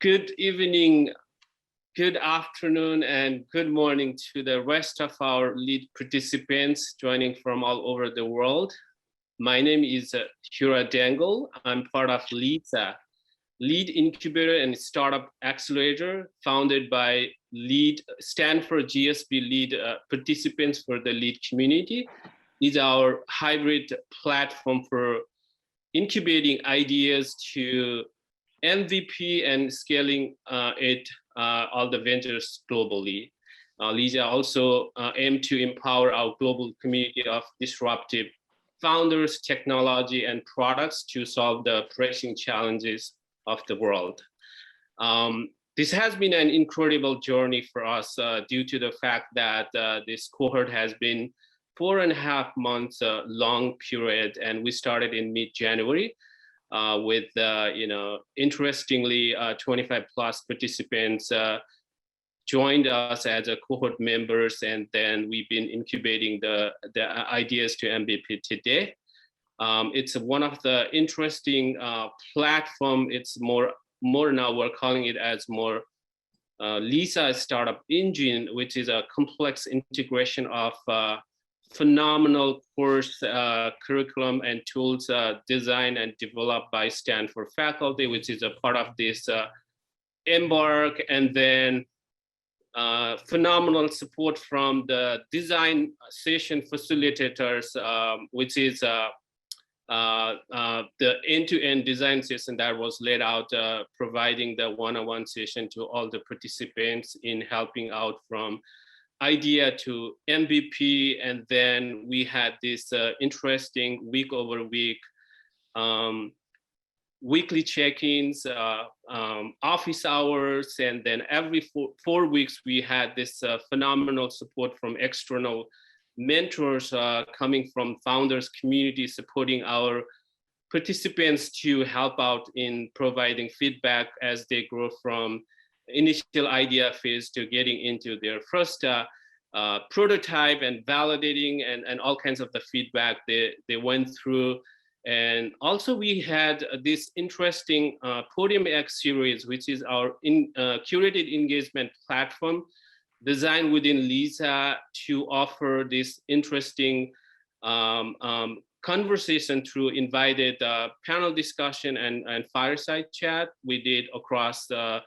Good evening, good afternoon, and good morning to the rest of our lead participants joining from all over the world. My name is Hura Dangle. I'm part of LISA, Lead Incubator and Startup Accelerator, founded by Stanford GSB lead participants for the lead community. Is our hybrid platform for incubating ideas to MVP and scaling all the ventures globally. LISA also aim to empower our global community of disruptive founders, technology, and products to solve the pressing challenges of the world. This has been an incredible journey for us due to the fact that this cohort has been 4.5 months long period, and we started in mid-January with, interestingly, 25 plus participants joined us as a cohort members, and then we've been incubating the ideas to MVP today. It's one of the interesting platform. It's more now we're calling it as more LISA Startup Engine, which is a complex integration of phenomenal course curriculum and tools designed and developed by Stanford faculty, which is a part of this Embark, and then phenomenal support from the design session facilitators, which is the end-to-end design session that was laid out, providing the one-on-one session to all the participants in helping out from idea to MVP. And then we had this interesting week over week weekly check-ins, office hours, and then every four weeks we had this phenomenal support from external mentors coming from founders community, supporting our participants to help out in providing feedback as they grow from initial idea phase to getting into their first prototype and validating and all kinds of the feedback they went through. And also we had this interesting Podium X series, which is our curated engagement platform designed within LISA to offer this interesting conversation through invited panel discussion and fireside chat we did across the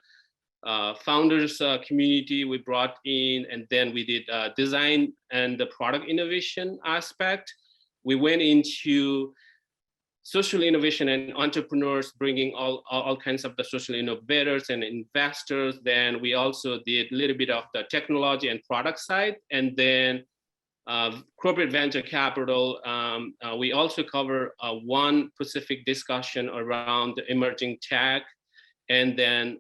founders community we brought in, and then we did design and the product innovation aspect. We went into social innovation and entrepreneurs, bringing all kinds of the social innovators and investors. Then we also did a little bit of the technology and product side, and then corporate venture capital. We also cover one specific discussion around the emerging tech. And then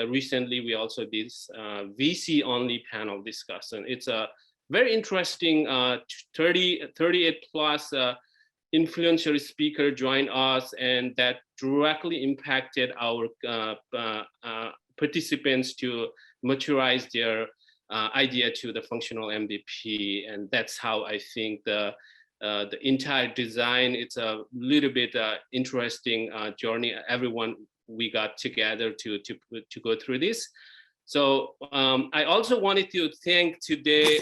recently, we also did VC-only panel discussion. It's a very interesting 38 plus influential speaker joined us, and that directly impacted our participants to maturize their idea to the functional MVP. And that's how I think the entire design, it's a little bit interesting journey. Everyone, we got together to go through this. So I also wanted to thank today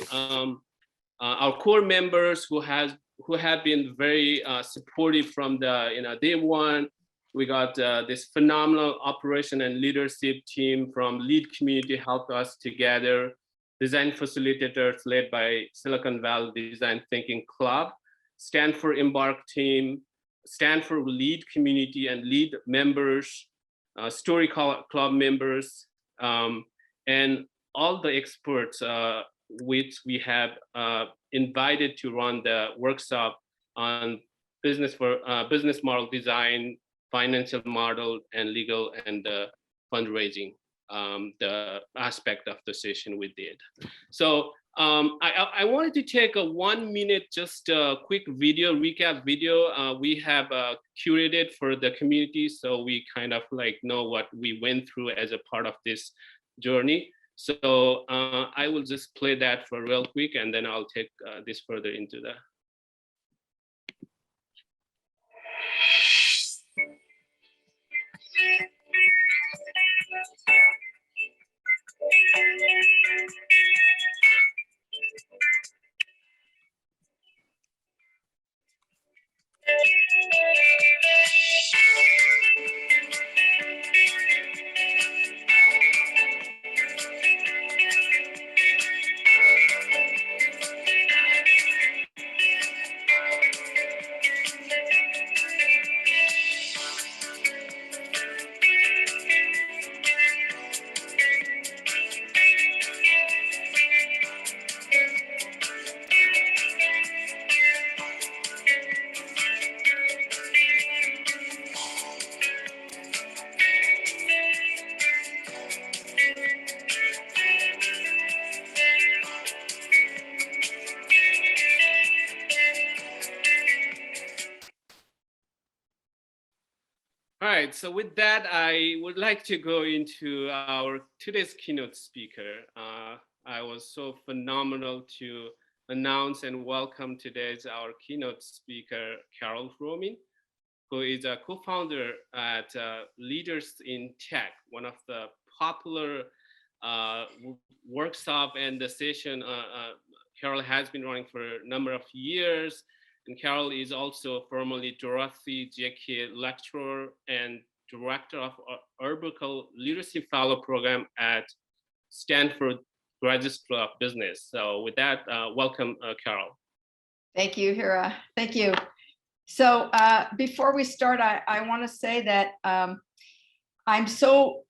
our core members who have been very supportive from the day one. We got this phenomenal operation and leadership team from lead community helped us together. Design facilitators led by Silicon Valley Design Thinking Club, Stanford Embark team, Stanford lead community and lead members, Story Club members, and all the experts which we have invited to run the workshop on business model design, financial model, and legal and fundraising, the aspect of the session we did. So I wanted to take a 1 minute, just a quick recap video we have curated for the community, so we kind of like know what we went through as a part of this journey. So I will just play that for real quick, and then I'll take this further into the. All right, so with that, I would like to go into our today's keynote speaker. I was so phenomenal to announce and welcome today's our keynote speaker, Carole, who is a co-founder at Leaders in Tech, one of the popular workshop and the session Carole has been running for a number of years. And Carole is also formerly Dorothy JK lecturer and director of Arbuckle Leadership Fellow Program at Stanford Graduate School of Business. So with that, welcome, Carole. Thank you, Hira. Thank you. So before we start, I want to say that I'm so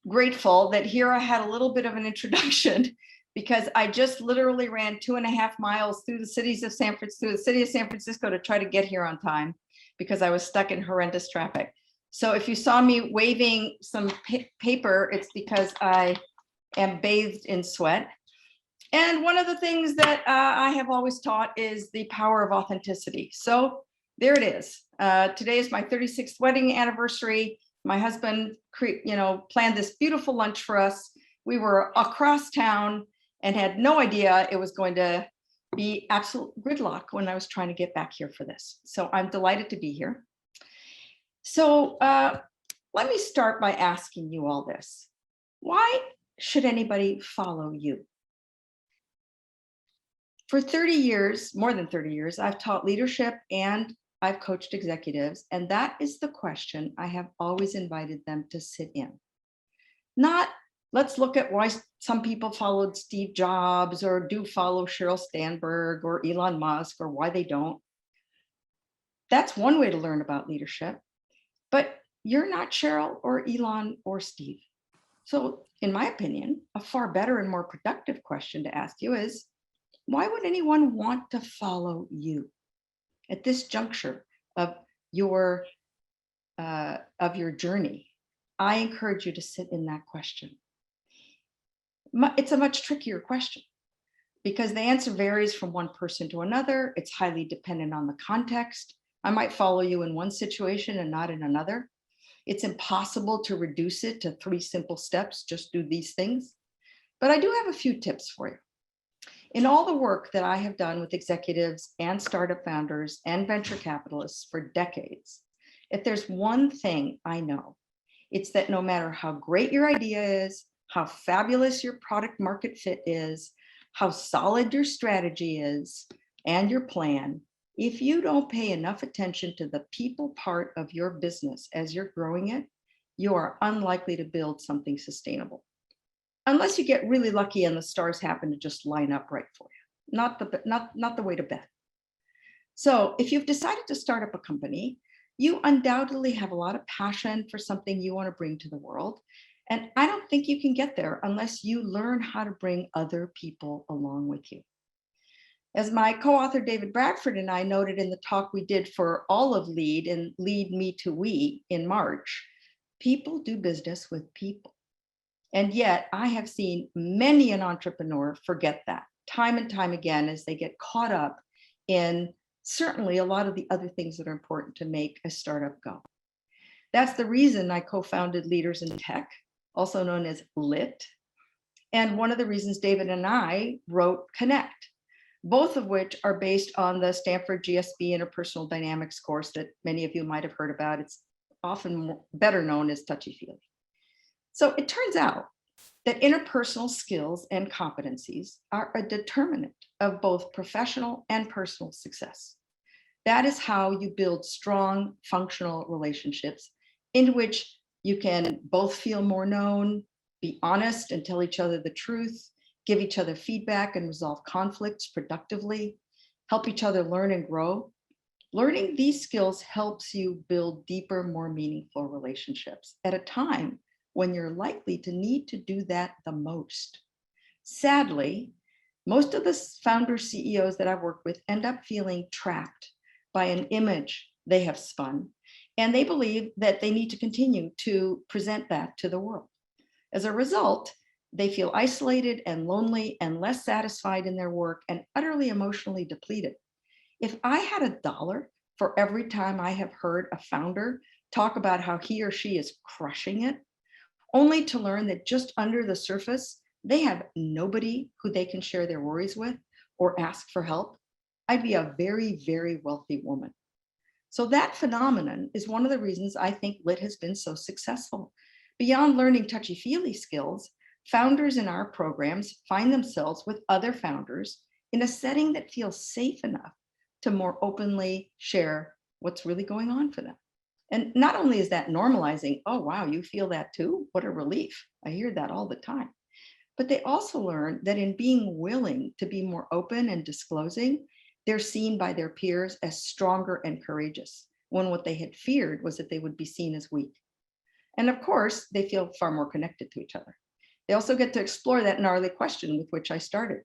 grateful that Hira had a little bit of an introduction because I just literally ran 2.5 miles through the city of San Francisco to try to get here on time because I was stuck in horrendous traffic. So if you saw me waving some paper, it's because I am bathed in sweat. And one of the things that I have always taught is the power of authenticity. So there it is. Today is my 36th wedding anniversary. My husband, planned this beautiful lunch for us. We were across town and had no idea it was going to be absolute gridlock when I was trying to get back here for this. So I'm delighted to be here. So let me start by asking you all this. Why should anybody follow you? For 30 years, more than 30 years, I've taught leadership and I've coached executives, and that is the question I have always invited them to sit in. Not, let's look at why some people followed Steve Jobs or do follow Sheryl Sandberg or Elon Musk or why they don't. That's one way to learn about leadership, but you're not Sheryl or Elon or Steve. So in my opinion, a far better and more productive question to ask you is, why would anyone want to follow you at this juncture of your journey? I encourage you to sit in that question. It's a much trickier question because the answer varies from one person to another. It's highly dependent on the context. I might follow you in one situation and not in another. It's impossible to reduce it to 3 simple steps, just do these things. But I do have a few tips for you. In all the work that I have done with executives and startup founders and venture capitalists for decades, if there's one thing I know, it's that no matter how great your idea is, how fabulous your product market fit is, how solid your strategy is, and your plan, if you don't pay enough attention to the people part of your business as you're growing it, you are unlikely to build something sustainable. Unless you get really lucky and the stars happen to just line up right for you. Not the way to bet. So if you've decided to start up a company, you undoubtedly have a lot of passion for something you want to bring to the world. And I don't think you can get there unless you learn how to bring other people along with you. As my co-author David Bradford and I noted in the talk we did for all of LEAD and Lead Me to We in March, people do business with people. And yet I have seen many an entrepreneur forget that time and time again as they get caught up in certainly a lot of the other things that are important to make a startup go. That's the reason I co-founded Leaders in Tech, also known as LIT. And one of the reasons David and I wrote Connect, both of which are based on the Stanford GSB Interpersonal Dynamics course that many of you might have heard about. It's often better known as touchy-feely. So it turns out that interpersonal skills and competencies are a determinant of both professional and personal success. That is how you build strong, functional relationships in which you can both feel more known, be honest and tell each other the truth, give each other feedback and resolve conflicts productively, help each other learn and grow. Learning these skills helps you build deeper, more meaningful relationships at a time when you're likely to need to do that the most. Sadly, most of the founder CEOs that I've worked with end up feeling trapped by an image they have spun, and they believe that they need to continue to present that to the world. As a result, they feel isolated and lonely and less satisfied in their work and utterly emotionally depleted. If I had $1 for every time I have heard a founder talk about how he or she is crushing it, only to learn that just under the surface, they have nobody who they can share their worries with or ask for help, I'd be a very, very wealthy woman. So that phenomenon is one of the reasons I think Lit has been so successful. Beyond learning touchy-feely skills, founders in our programs find themselves with other founders in a setting that feels safe enough to more openly share what's really going on for them. And not only is that normalizing, oh, wow, you feel that too? What a relief. I hear that all the time. But they also learn that in being willing to be more open and disclosing, they're seen by their peers as stronger and courageous, when what they had feared was that they would be seen as weak. And of course, they feel far more connected to each other. They also get to explore that gnarly question with which I started.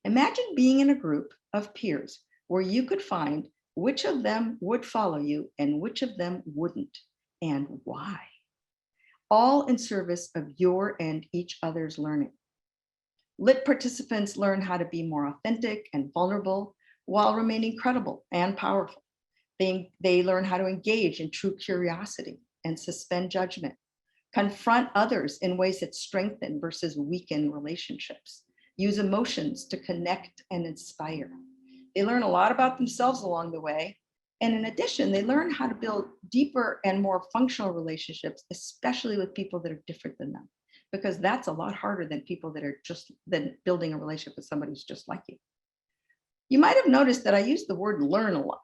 Imagine being in a group of peers where you could find which of them would follow you and which of them wouldn't, and why. All in service of your and each other's learning. Lit participants learn how to be more authentic and vulnerable while remaining credible and powerful. They learn how to engage in true curiosity and suspend judgment, confront others in ways that strengthen versus weaken relationships, use emotions to connect and inspire. They learn a lot about themselves along the way. And in addition, they learn how to build deeper and more functional relationships, especially with people that are different than them, because that's a lot harder than people that are than building a relationship with somebody who's just like you. You might have noticed that I use the word learn a lot.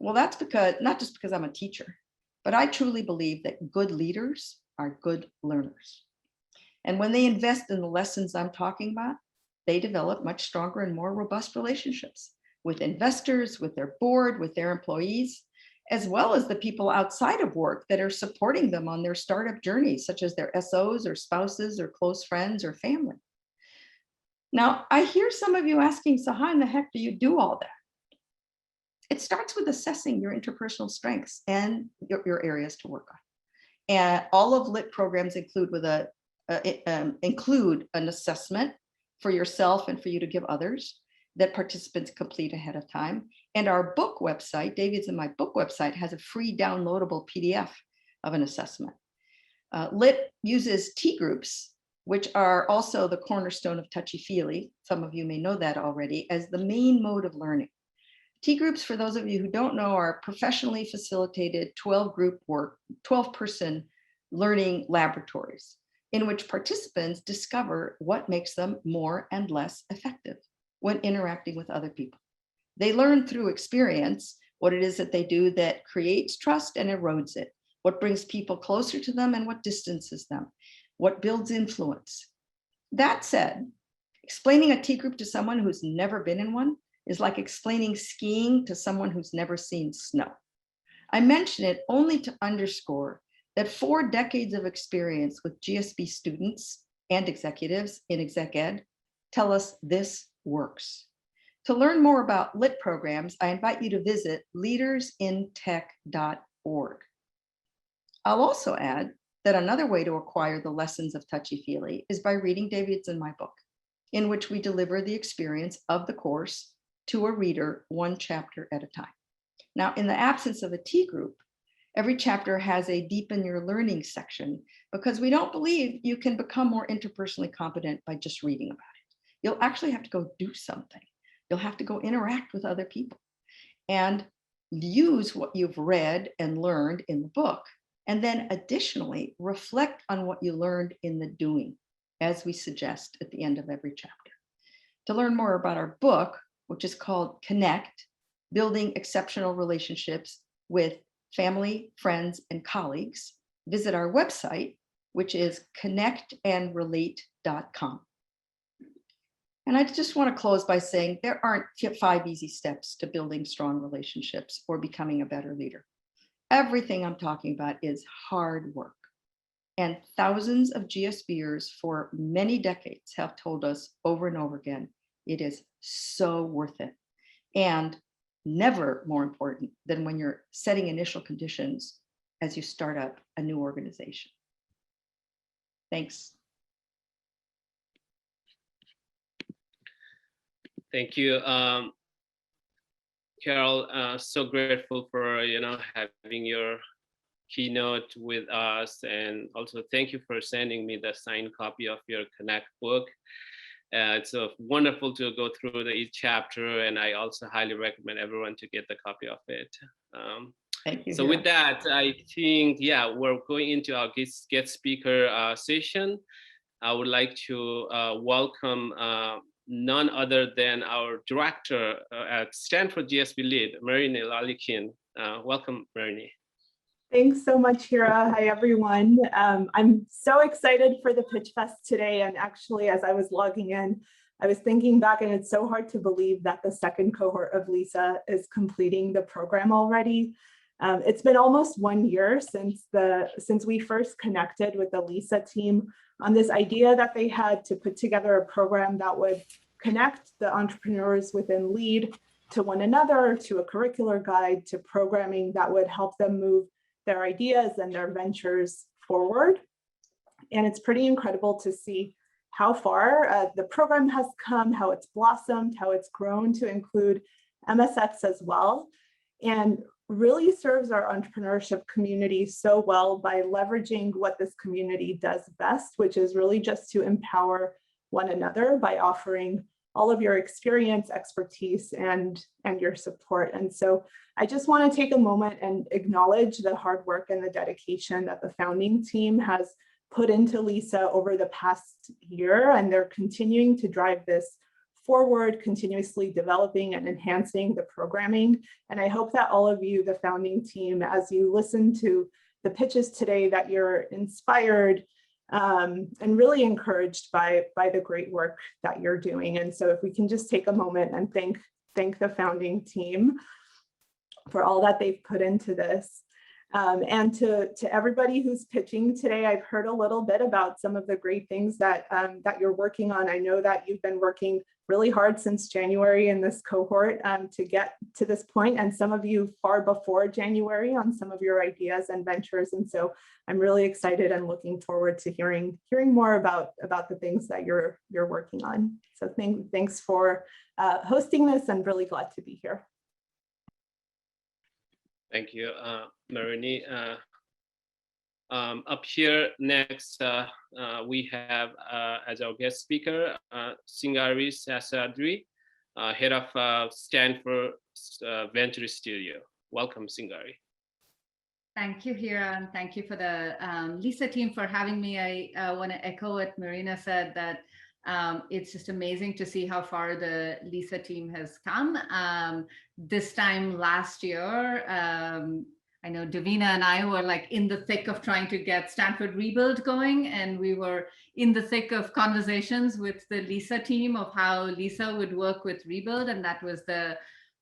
Well, that's because, not just because I'm a teacher, but I truly believe that good leaders are good learners. And when they invest in the lessons I'm talking about, they develop much stronger and more robust relationships with investors, with their board, with their employees, as well as the people outside of work that are supporting them on their startup journeys, such as their SOs or spouses or close friends or family. Now, I hear some of you asking, so how in the heck do you do all that? It starts with assessing your interpersonal strengths and your areas to work on. And all of Lit programs include an assessment for yourself and for you to give others that participants complete ahead of time. And our book website, David's and my book website, has a free downloadable PDF of an assessment. Lit uses T groups, which are also the cornerstone of touchy-feely. Some of you may know that already, as the main mode of learning. T groups, for those of you who don't know, are professionally facilitated 12-person learning laboratories in which participants discover what makes them more and less effective when interacting with other people. They learn through experience what it is that they do that creates trust and erodes it, what brings people closer to them and what distances them, what builds influence. That said, explaining a T group to someone who's never been in one is like explaining skiing to someone who's never seen snow. I mention it only to underscore that 4 decades of experience with GSB students and executives in exec ed tell us this works. To learn more about Lit programs, I invite you to visit leadersintech.org. I'll also add that another way to acquire the lessons of touchy-feely is by reading David's and my book, in which we deliver the experience of the course to a reader 1 chapter at a time. Now, in the absence of a T group, every chapter has a deepen your learning section because we don't believe you can become more interpersonally competent by just reading about it. You'll actually have to go do something. You'll have to go interact with other people and use what you've read and learned in the book. And then additionally, reflect on what you learned in the doing, as we suggest at the end of every chapter. To learn more about our book, which is called Connect, Building Exceptional Relationships with Family, Friends, and Colleagues, visit our website, which is connectandrelate.com. And I just want to close by saying there aren't 5 easy steps to building strong relationships or becoming a better leader. Everything I'm talking about is hard work. And thousands of GSBers for many decades have told us over and over again, it is so worth it. And never more important than when you're setting initial conditions as you start up a new organization. Thanks. Thank you, Carole. So grateful for having your Keynote with us. And also thank you for sending me the signed copy of your Connect book. It's wonderful to go through each chapter, and I also highly recommend everyone to get the copy of it. Thank you. So with that, I think, yeah, we're going into our guest speaker session. I would like to welcome none other than our director at Stanford GSB Lead, Marineh Lalikian. Welcome, Marineh. Thanks so much, Hira. Hi, everyone. I'm so excited for the PitchFest today. And actually, as I was logging in, I was thinking back, and it's so hard to believe that the second cohort of LISA is completing the program already. It's been almost 1 year since we first connected with the LISA team on this idea that they had to put together a program that would connect the entrepreneurs within LEAD to one another, to a curricular guide, to programming that would help them move their ideas and their ventures forward. And it's pretty incredible to see how far the program has come, how it's blossomed, how it's grown to include MSFs as well, and really serves our entrepreneurship community so well by leveraging what this community does best, which is really just to empower one another by offering all of your experience, expertise, and your support. And so I just want to take a moment and acknowledge the hard work and the dedication that the founding team has put into LISA over the past year, and they're continuing to drive this forward, continuously developing and enhancing the programming. And I hope that all of you, the founding team, as you listen to the pitches today, that you're inspired and really encouraged by the great work that you're doing. And so if we can just take a moment and thank the founding team for all that they've put into this. And to everybody who's pitching today, I've heard a little bit about some of the great things that you're working on. I know that you've been working really hard since January in this cohort to get to this point, and some of you far before January on some of your ideas and ventures. And so I'm really excited and looking forward to hearing more about the things that you're working on. So thanks for hosting this, and really glad to be here. Thank you, Marineh. Up here next, we have as our guest speaker, Singari Seshadri, head of Stanford Venture Studio. Welcome, Singari. Thank you, Hira, and thank you for the LISA team for having me. I want to echo what Marineh said, that it's just amazing to see how far the LISA team has come. This time last year, I know Davina and I were like in the thick of trying to get Stanford Rebuild going, and we were in the thick of conversations with the LISA team of how LISA would work with Rebuild, and that was the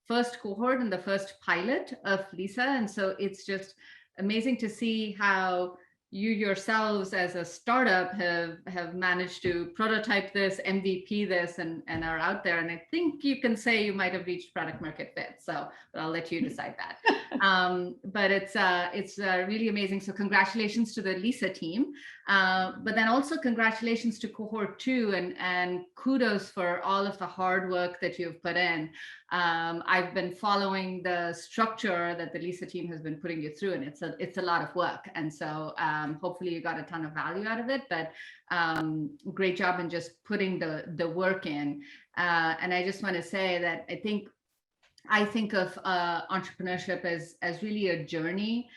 first cohort and the first pilot of LISA. And so it's just amazing to see how you yourselves as a startup have managed to prototype this, MVP this, and are out there. And I think you can say you might have reached product market fit. So but I'll let you decide that. But it's really amazing. So congratulations to the LISA team. But then also congratulations to Cohort 2, and kudos for all of the hard work that you've put in. I've been following the structure that the LISA team has been putting you through, and it's a lot of work. And so hopefully you got a ton of value out of it, but great job in just putting the work in. And I just want to say that I think of entrepreneurship as really a journey.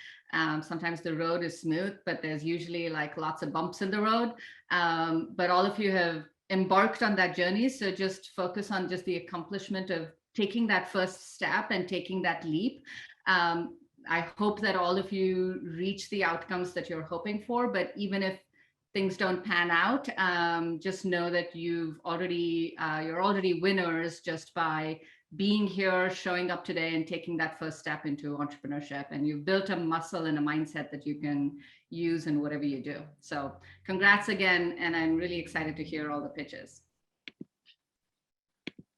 Sometimes the road is smooth, but there's usually like lots of bumps in the road. But all of you have embarked on that journey. So just focus on just the accomplishment of taking that first step and taking that leap. I hope that all of you reach the outcomes that you're hoping for, but even if things don't pan out, just know that you're already winners just by being here, showing up today, and taking that first step into entrepreneurship. And you've built a muscle and a mindset that you can use in whatever you do. So congrats again, and I'm really excited to hear all the pitches.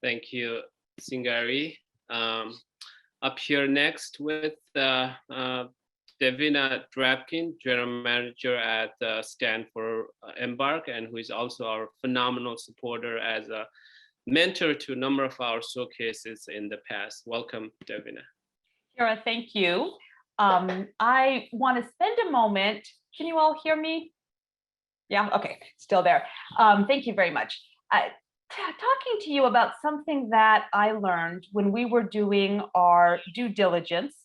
Thank you, Singari. Up here next with Davina Drabkin, General Manager at Stanford Embark, and who is also our phenomenal supporter as a mentor to a number of our showcases in the past. Welcome, Davina. Hira, thank you. I want to spend a moment. Can you all hear me? Yeah, okay, still there. Thank you very much. Talking to you about something that I learned when we were doing our due diligence,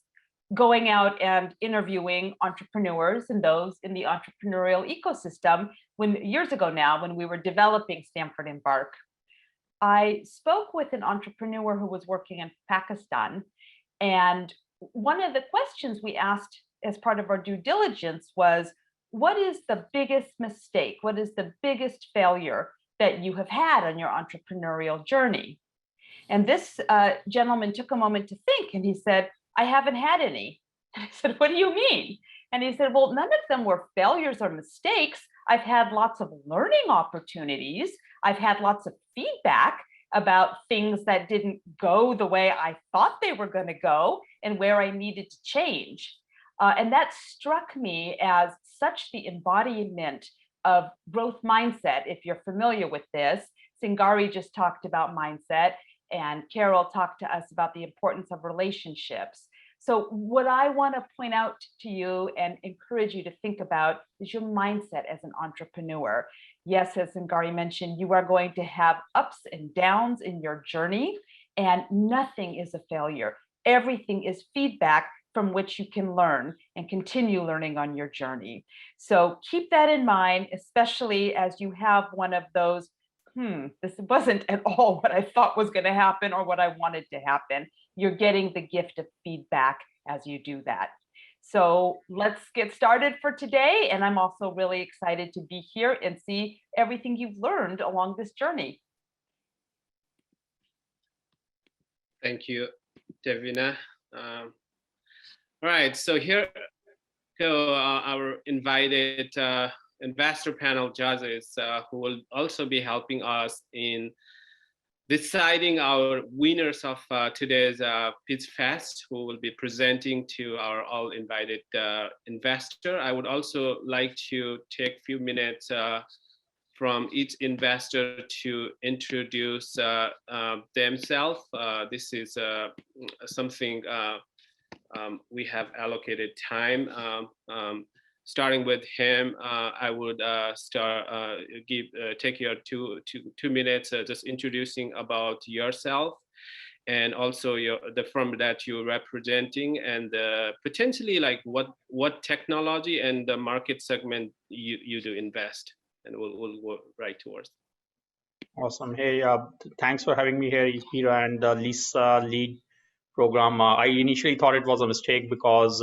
going out and interviewing entrepreneurs and those in the entrepreneurial ecosystem years ago now, when we were developing Stanford Embark. I spoke with an entrepreneur who was working in Pakistan, and one of the questions we asked as part of our due diligence was, what is the biggest mistake? What is the biggest failure that you have had on your entrepreneurial journey? And this gentleman took a moment to think, and he said, I haven't had any. And I said, what do you mean? And he said, well, none of them were failures or mistakes. I've had lots of learning opportunities. I've had lots of feedback about things that didn't go the way I thought they were going to go and where I needed to change. And that struck me as such the embodiment of growth mindset. If you're familiar with this, Singari just talked about mindset, and Carole talked to us about the importance of relationships. So what I want to point out to you and encourage you to think about is your mindset as an entrepreneur. Yes, as Singari mentioned, you are going to have ups and downs in your journey, and nothing is a failure. Everything is feedback from which you can learn and continue learning on your journey. So keep that in mind, especially as you have one of those, this wasn't at all what I thought was going to happen or what I wanted to happen. You're getting the gift of feedback as you do that. So let's get started for today. And I'm also really excited to be here and see everything you've learned along this journey. Thank you, Davina. All right, so here go our invited investor panel judges who will also be helping us in deciding our winners of today's PitchFest, who will be presenting to our all invited investor. I would also like to take a few minutes from each investor to introduce themselves. This is something we have allocated time. Starting with him, I would take your two minutes just introducing about yourself and also the firm that you're representing, and potentially like what technology and the market segment you do invest, and we'll work right towards. Awesome. Hey, thanks for having me here, Hira and Lisa lead program. I initially thought it was a mistake because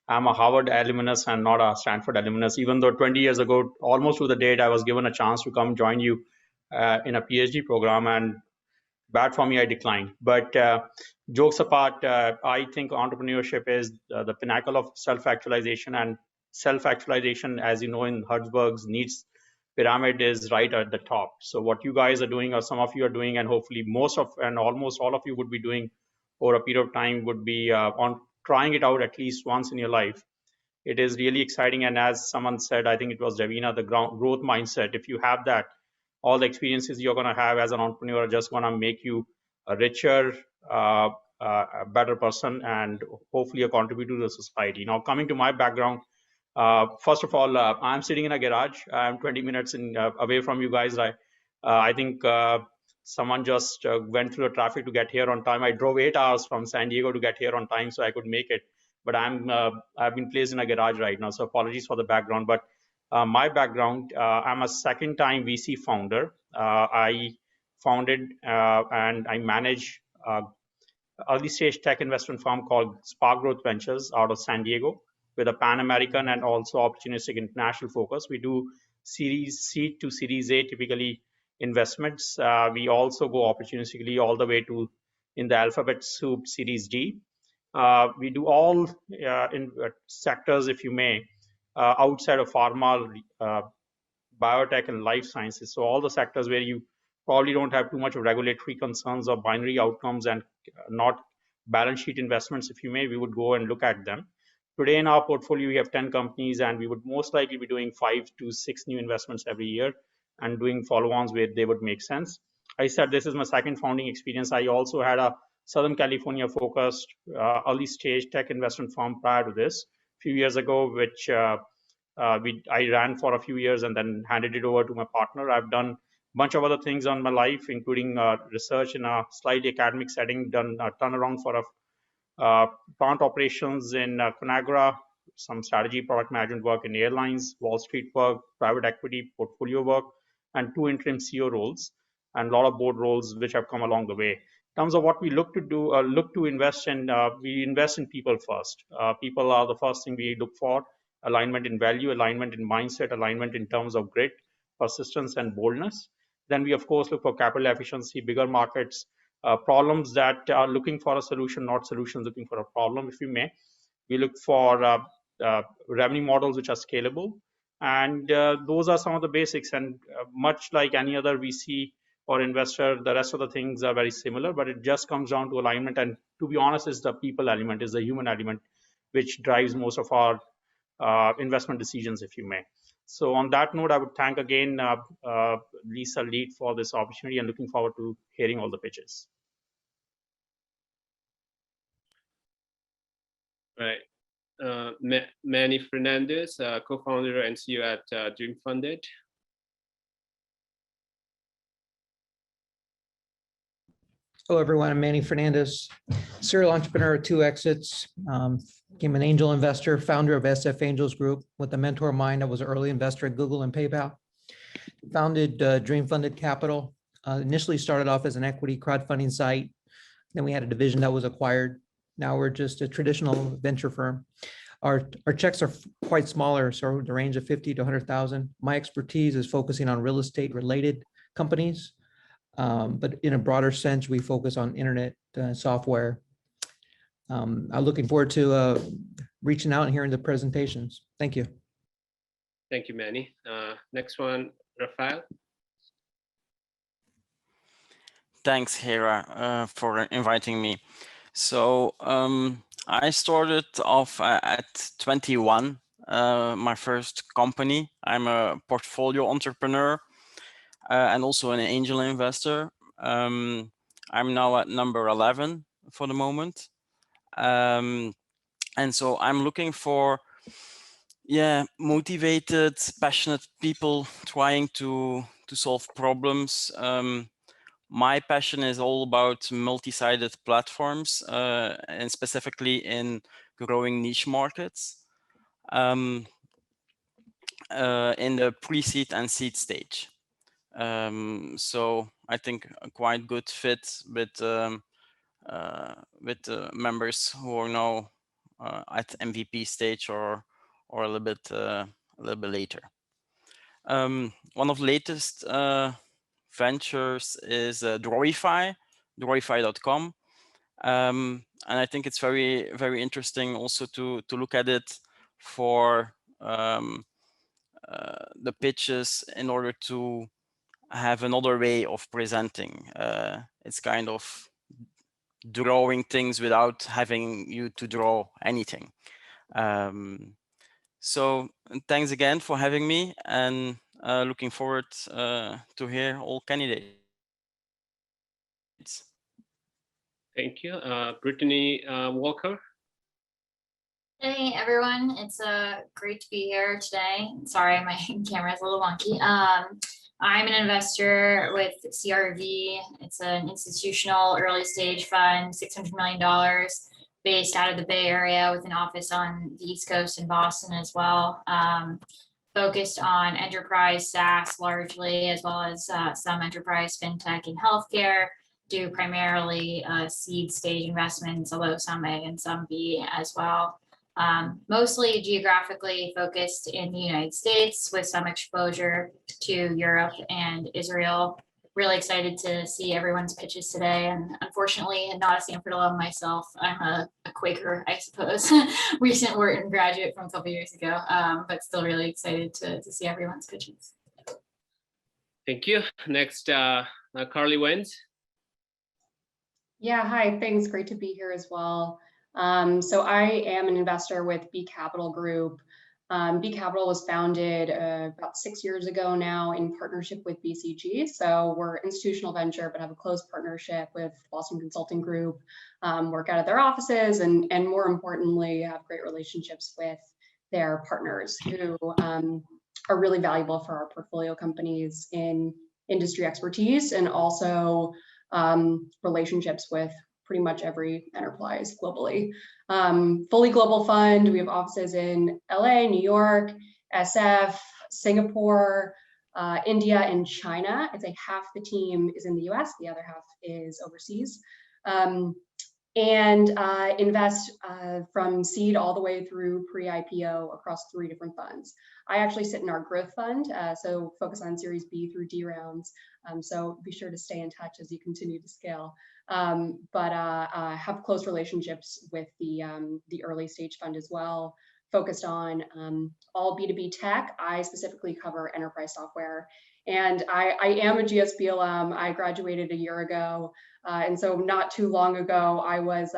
I'm a Harvard alumnus and not a Stanford alumnus, even though 20 years ago, almost to the date, I was given a chance to come join you in a PhD program, and bad for me, I declined. But jokes apart, I think entrepreneurship is the pinnacle of self-actualization, and self-actualization, as you know, in Hertzberg's needs pyramid is right at the top. So what you guys are doing, or some of you are doing, and hopefully most of and almost all of you would be doing over a period of time, would be on trying it out at least once in your life. It is really exciting. And as someone said, I think it was Davina, the growth mindset, if you have that, all the experiences you're going to have as an entrepreneur are just going to make you a richer, a better person, and hopefully a contributor to the society. Now, coming to my background, first of all, I'm sitting in a garage. I'm 20 minutes away from you guys. I think someone just went through the traffic to get here on time. I drove 8 hours from San Diego to get here on time so I could make it. But I've been placed in a garage right now, so apologies for the background. But my background, I'm a second-time VC founder. I founded and I manage early-stage tech investment firm called Spark Growth Ventures out of San Diego, with a Pan-American and also opportunistic international focus. We do Series C to Series A, typically investments. We also go opportunistically all the way to, in the alphabet soup, Series D. We do all in sectors, if you may, outside of pharma, biotech, and life sciences. So all the sectors where you probably don't have too much of regulatory concerns or binary outcomes and not balance sheet investments, if you may, we would go and look at them. Today in our portfolio, we have 10 companies, and we would most likely be doing 5 to 6 new investments every year and doing follow-ons where they would make sense. I said this is my second founding experience. I also had a Southern California focused early stage tech investment firm prior to this, a few years ago, which I ran for a few years and then handed it over to my partner. I've done a bunch of other things on my life, including research in a slightly academic setting, done a turnaround for a plant operations in Conagra, some strategy product management work in airlines, Wall Street work, private equity portfolio work, and 2 interim CEO roles, and a lot of board roles which have come along the way. In terms of what we look to do, look to invest in, we invest in people first. People are the first thing we look for: alignment in value, alignment in mindset, alignment in terms of grit, persistence, and boldness. Then we, of course, look for capital efficiency, bigger markets, problems that are looking for a solution, not solutions looking for a problem, if you may. We look for revenue models which are scalable. And those are some of the basics. And much like any other VC or investor, the rest of the things are very similar, but it just comes down to alignment. And to be honest, is the people element, is the human element, which drives most of our investment decisions, if you may. So on that note, I would thank again Lisa Lead for this opportunity, and looking forward to hearing all the pitches. Right. Manny Fernandez, co-founder and CEO at Dreamfunded. Hello, everyone. I'm Manny Fernandez, serial entrepreneur at 2 exits. Became an angel investor, founder of SF Angels Group with a mentor of mine that was an early investor at Google and PayPal. Founded Dreamfunded Capital. Initially started off as an equity crowdfunding site. Then we had a division that was acquired. Now we're just a traditional venture firm. Our checks are quite smaller, so the range of 50 to 100,000. My expertise is focusing on real estate related companies. But in a broader sense, we focus on internet software. I'm looking forward to reaching out and hearing the presentations. Thank you. Thank you, Manny. Next one, Raphael. Thanks, Hira, for inviting me. So I started off at 21, my first company. I'm a portfolio entrepreneur and also an angel investor. I'm now at number 11 for the moment. And so I'm looking for, motivated, passionate people trying to solve problems. My passion is all about multi-sided platforms and specifically in growing niche markets in the pre-seed and seed stage. So I think a quite good fit with members who are now at MVP stage or a little bit later. One of the latest ventures is Dorothy.com, and I think it's very, very interesting also to look at it for the pitches in order to have another way of presenting. It's kind of drawing things without having you to draw anything. So thanks again for having me, and looking forward to hear all candidates. Thank you. Brittany Walker. Hey everyone, it's great to be here today. Sorry, my camera is a little wonky. I'm an investor with CRV. It's an institutional early stage fund, $600 million, based out of the Bay Area with an office on the East Coast in Boston as well. Focused on enterprise SaaS largely, as well as some enterprise fintech and healthcare. Do primarily seed stage investments, although some A and some B as well. Mostly geographically focused in the United States with some exposure to Europe and Israel. Really excited to see everyone's pitches today, and unfortunately not a Stanford alum myself. I'm a Quaker, I suppose, recent Wharton graduate from a couple years ago, but still really excited to see everyone's pitches. Thank you. Next, Carly Wentz. Yeah, hi, thanks, great to be here as well. So I am an investor with B Capital Group. B Capital was founded about 6 years ago now in partnership with BCG. So we're institutional venture, but have a close partnership with Boston Consulting Group, work out of their offices, and more importantly, have great relationships with their partners who are really valuable for our portfolio companies in industry expertise and also relationships with pretty much every enterprise globally. Fully global fund. We have offices in LA, New York, SF, Singapore, India, and China. I'd say half the team is in the US, the other half is overseas. And invest from seed all the way through pre-IPO across 3 different funds. I actually sit in our growth fund, so focus on Series B through D rounds. So be sure to stay in touch as you continue to scale. But have close relationships with the early stage fund as well, focused on all B2B tech. I specifically cover enterprise software. And I am a GSB alum. I graduated a year ago. And so not too long ago, I was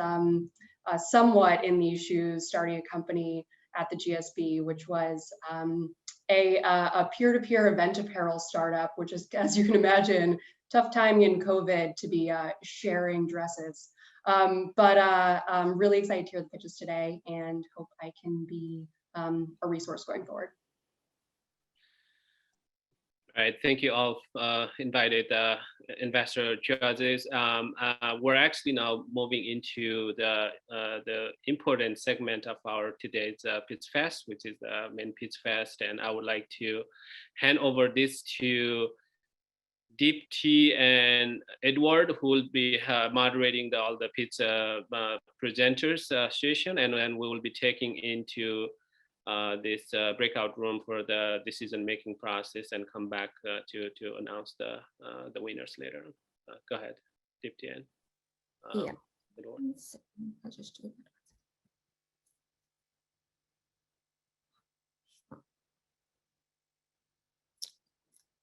somewhat in these shoes, starting a company at the GSB, which was a peer-to-peer event apparel startup, which is, as you can imagine, tough timing in COVID to be sharing dresses. But I'm really excited to hear the pitches today and hope I can be a resource going forward. All right, thank you all invited investor judges. We're actually now moving into the important segment of our today's PitchFest, which is the main PitchFest, and I would like to hand over this to Deepti and Edward, who will be moderating all the pitch presenters session, and then we will be taking into this breakout room for the decision-making process and come back to announce the winners later. Go ahead, Deepti and Edward. I'll just do it.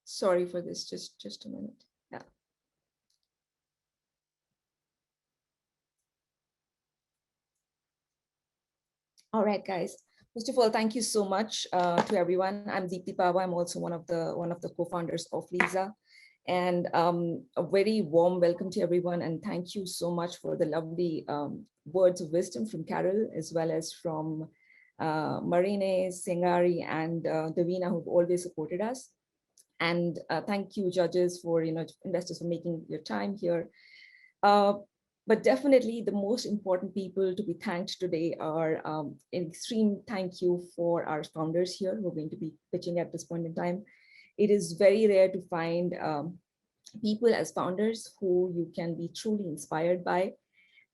Sorry for this, just a minute. Yeah. All right, guys. First of all, thank you so much to everyone. I'm Deepti Pava. I'm also one of the co-founders of Lisa, and a very warm welcome to everyone. And thank you so much for the lovely words of wisdom from Carole, as well as from Marineh, Singari, and Davina, who've always supported us. And thank you, judges, for investors for making your time here. But definitely the most important people to be thanked today are an extreme thank you for our founders here who are going to be pitching at this point in time. It is very rare to find people as founders who you can be truly inspired by.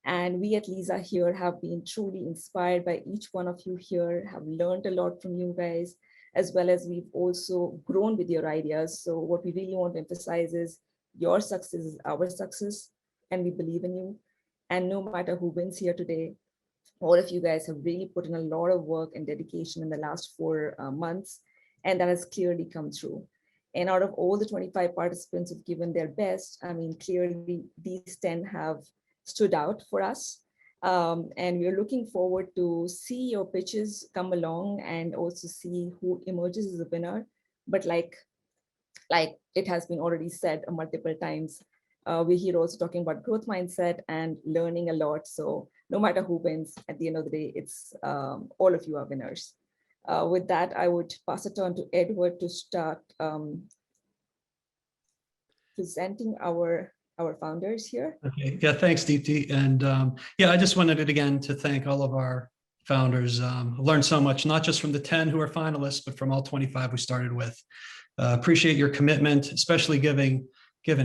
And we at Lisa here have been truly inspired by each one of you here, have learned a lot from you guys, as well as we've also grown with your ideas. So what we really want to emphasize is your success is our success, and we believe in you. And no matter who wins here today, all of you guys have really put in a lot of work and dedication in the last 4 months, and that has clearly come through. And out of all the 25 participants who've given their best, I mean, clearly these 10 have stood out for us. And we're looking forward to see your pitches come along and also see who emerges as a winner. But like it has been already said multiple times, we're here also talking about growth mindset and learning a lot. So no matter who wins, at the end of the day, it's all of you are winners. With that, I would pass it on to Edward to start presenting our founders here. Okay, yeah, thanks, Deepti. And yeah, I just wanted again to thank all of our founders. Learned so much, not just from the 10 who are finalists, but from all 25 we started with. Appreciate your commitment, especially given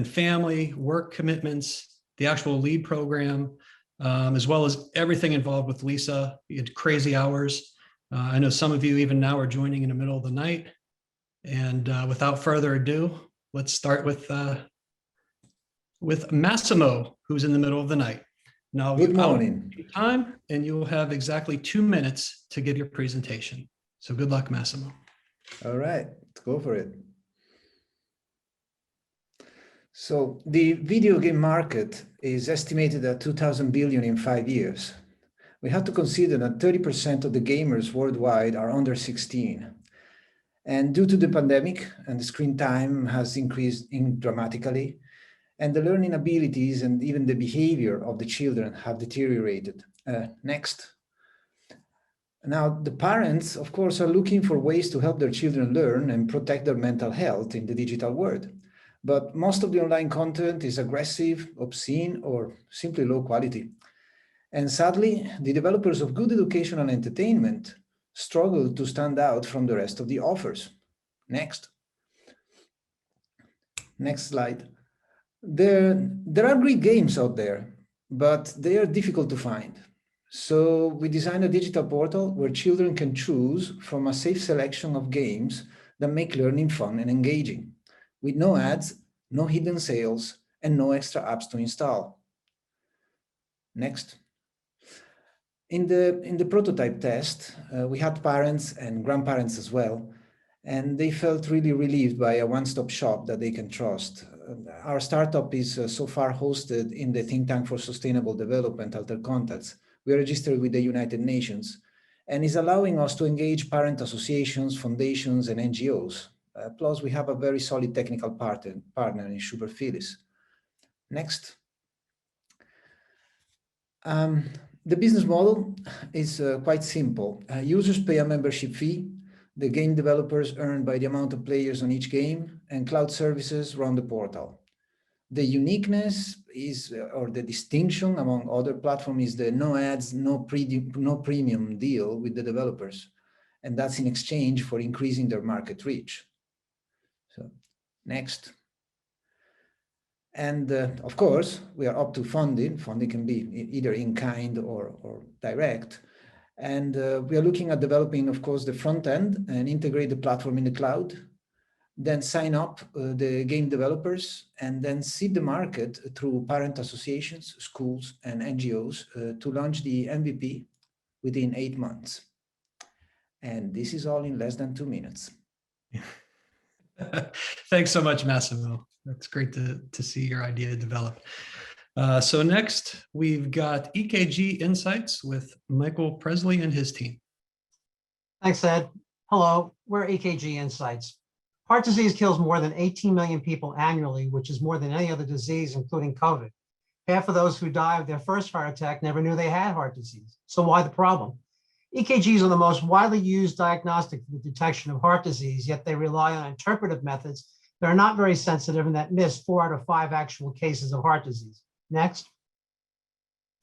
family, work commitments, the actual lead program, as well as everything involved with Lisa. You had crazy hours. I know some of you even now are joining in the middle of the night. And without further ado, let's start with Massimo, who's in the middle of the night. Now, good morning. Time, and you will have exactly 2 minutes to give your presentation. So good luck, Massimo. All right, let's go for it. So the video game market is estimated at 2,000 billion in 5 years, We have to consider that 30% of the gamers worldwide are under 16. And due to the pandemic, and the screen time has increased dramatically, and the learning abilities and even the behavior of the children have deteriorated. Next. Now, the parents, of course, are looking for ways to help their children learn and protect their mental health in the digital world. But most of the online content is aggressive, obscene, or simply low quality. And sadly, the developers of good education and entertainment struggle to stand out from the rest of the offers. Next. Next slide. There are great games out there, but they are difficult to find. So we designed a digital portal where children can choose from a safe selection of games that make learning fun and engaging, with no ads, no hidden sales, and no extra apps to install. Next. In the prototype test, we had parents and grandparents as well, and they felt really relieved by a one-stop shop that they can trust. Our startup is so far hosted in the Think Tank for Sustainable Development, Alter Contacts. We are registered with the United Nations, and is allowing us to engage parent associations, foundations, and NGOs. Plus, we have a very solid technical partner in Schubert Phillies. Next. The business model is quite simple. Users pay a membership fee, the game developers earn by the amount of players on each game, and cloud services run the portal. The uniqueness is, or the distinction among other platforms, is the no ads, no premium deal with the developers. And that's in exchange for increasing their market reach. So, next. And of course, we are up to funding. Funding can be either in kind or direct. And we are looking at developing, of course, the front end and integrate the platform in the cloud, then sign up the game developers, and then seed the market through parent associations, schools, and NGOs to launch the MVP within 8 months. And this is all in less than 2 minutes. Thanks so much, Massimo. That's great to see your idea develop. So next, we've got EKGInsights with Michael Presley and his team. Thanks, Ed. Hello, we're EKGInsights. Heart disease kills more than 18 million people annually, which is more than any other disease, including COVID. Half of those who die of their first heart attack never knew they had heart disease. So why the problem? EKGs are the most widely used diagnostic for the detection of heart disease, yet they rely on interpretive methods that are not very sensitive and that miss 4 out of 5 actual cases of heart disease. Next.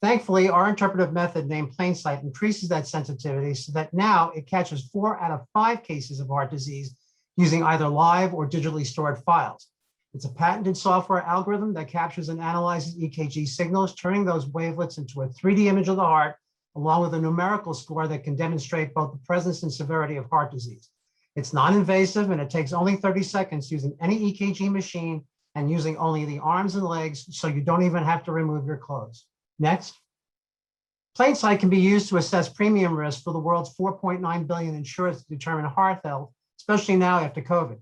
Thankfully, our interpretive method named PlainSight increases that sensitivity so that now it catches 4 out of 5 cases of heart disease using either live or digitally stored files. It's a patented software algorithm that captures and analyzes EKG signals, turning those wavelets into a 3D image of the heart, along with a numerical score that can demonstrate both the presence and severity of heart disease. It's non-invasive, and it takes only 30 seconds using any EKG machine and using only the arms and legs, so you don't even have to remove your clothes. Next. PlainSight can be used to assess premium risk for the world's 4.9 billion insurers to determine heart health, especially now after COVID.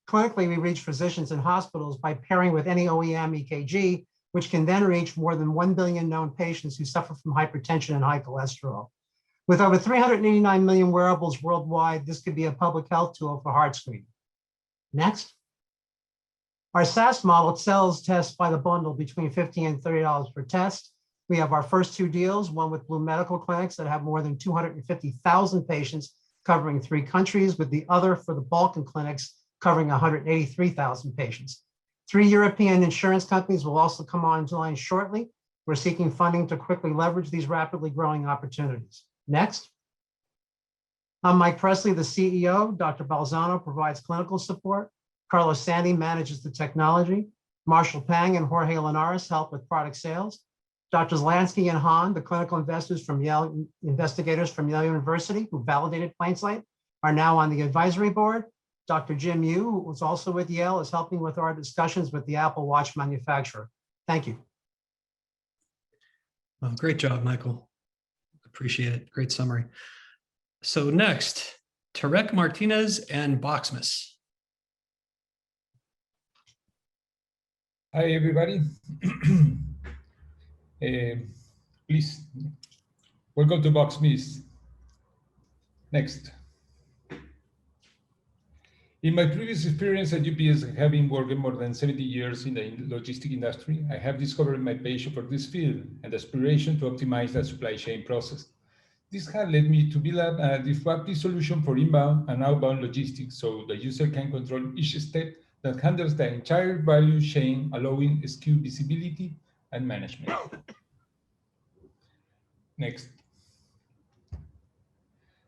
Clinically, we reach physicians and hospitals by pairing with any OEM EKG, which can then reach more than 1 billion known patients who suffer from hypertension and high cholesterol. With over 389 million wearables worldwide, this could be a public health tool for heart screening. Next. Our SaaS model sells tests by the bundle between $50 and $30 per test. We have our first 2 deals, one with Blue Medical Clinics that have more than 250,000 patients covering 3 countries, with the other for the Balkan clinics covering 183,000 patients. 3 European insurance companies will also come online shortly. We're seeking funding to quickly leverage these rapidly growing opportunities. Next. I'm Mike Presley, the CEO. Dr. Balzano provides clinical support. Carlos Sandy manages the technology. Marshall Pang and Jorge Linares help with product sales. Drs. Lansky and Hahn, the clinical investigators from Yale University who validated PlainSight, are now on the advisory board. Dr. Jim Yu, who was also with Yale, is helping with our discussions with the Apple Watch manufacturer. Thank you. Well, great job, Michael. Appreciate it. Great summary. So next, Tarek, Martinez, and Boxmis. Hi, everybody. Please. Welcome to Boxmis. Next. In my previous experience at UPS, having worked more than 70 years in the logistic industry, I have discovered my passion for this field and the aspiration to optimize the supply chain process. This has led me to build up a disruptive solution for inbound and outbound logistics so the user can control each step that handles the entire value chain, allowing SKU visibility and management. Next.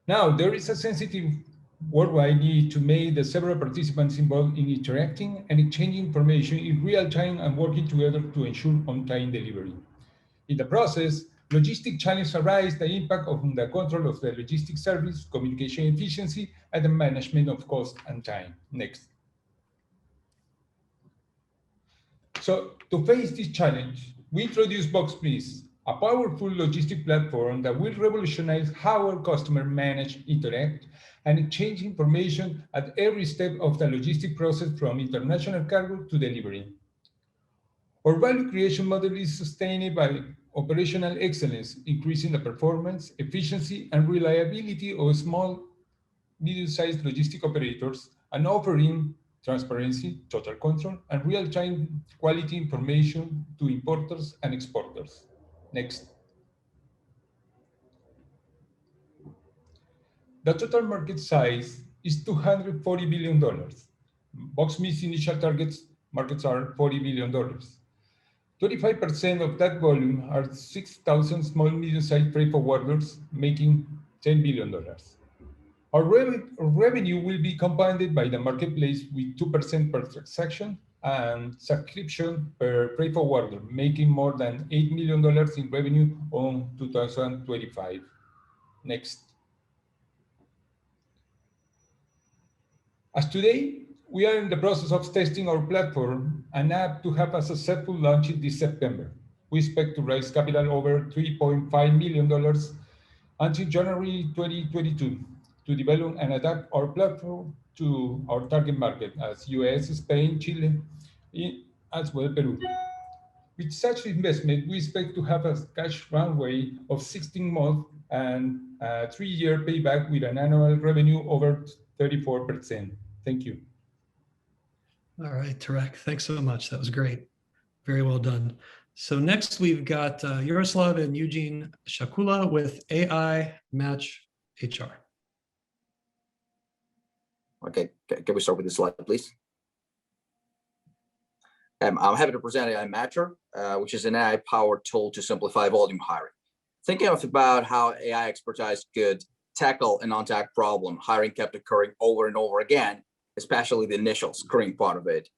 Now, there is a sensitive worldwide need to make the several participants involved in interacting and exchanging information in real time and working together to ensure on-time delivery. In the process, logistic challenges arise, the impact on the control of the logistic service, communication efficiency, and the management of cost and time. Next. So to face this challenge, we introduced Boxmis, a powerful logistic platform that will revolutionize how our customers manage, interact, and exchange information at every step of the logistic process from international cargo to delivery. Our value creation model is sustained by operational excellence, increasing the performance, efficiency, and reliability of small, medium-sized logistic operators, and offering transparency, total control, and real-time quality information to importers and exporters. Next. The total market size is $240 billion. Boxmis initial markets are $40 billion. 25% of that volume are 6,000 small, medium-sized freight forwarders, making $10 billion. Our revenue will be compounded by the marketplace with 2% per transaction and subscription per freight forwarder, making more than $8 million in revenue on 2025. Next. As today, we are in the process of testing our platform and app to have a successful launch this September. We expect to raise capital over $3.5 million until January 2022 to develop and adapt our platform to our target market as US, Spain, Chile, as well as Peru. With such investment, we expect to have a cash runway of 16 months and a 3-year payback with an annual revenue over 34%. Thank you. All right, Tarek, thanks so much. That was great. Very well done. So next we've got Yaroslav and Eugene Shakula with AI Match HR. Okay, can we start with the slide, please? I'm happy to present AI Matcher, which is an AI-powered tool to simplify volume hiring. Thinking about how AI expertise could tackle an untacked problem, hiring kept occurring over and over again, especially the initial screening part of it.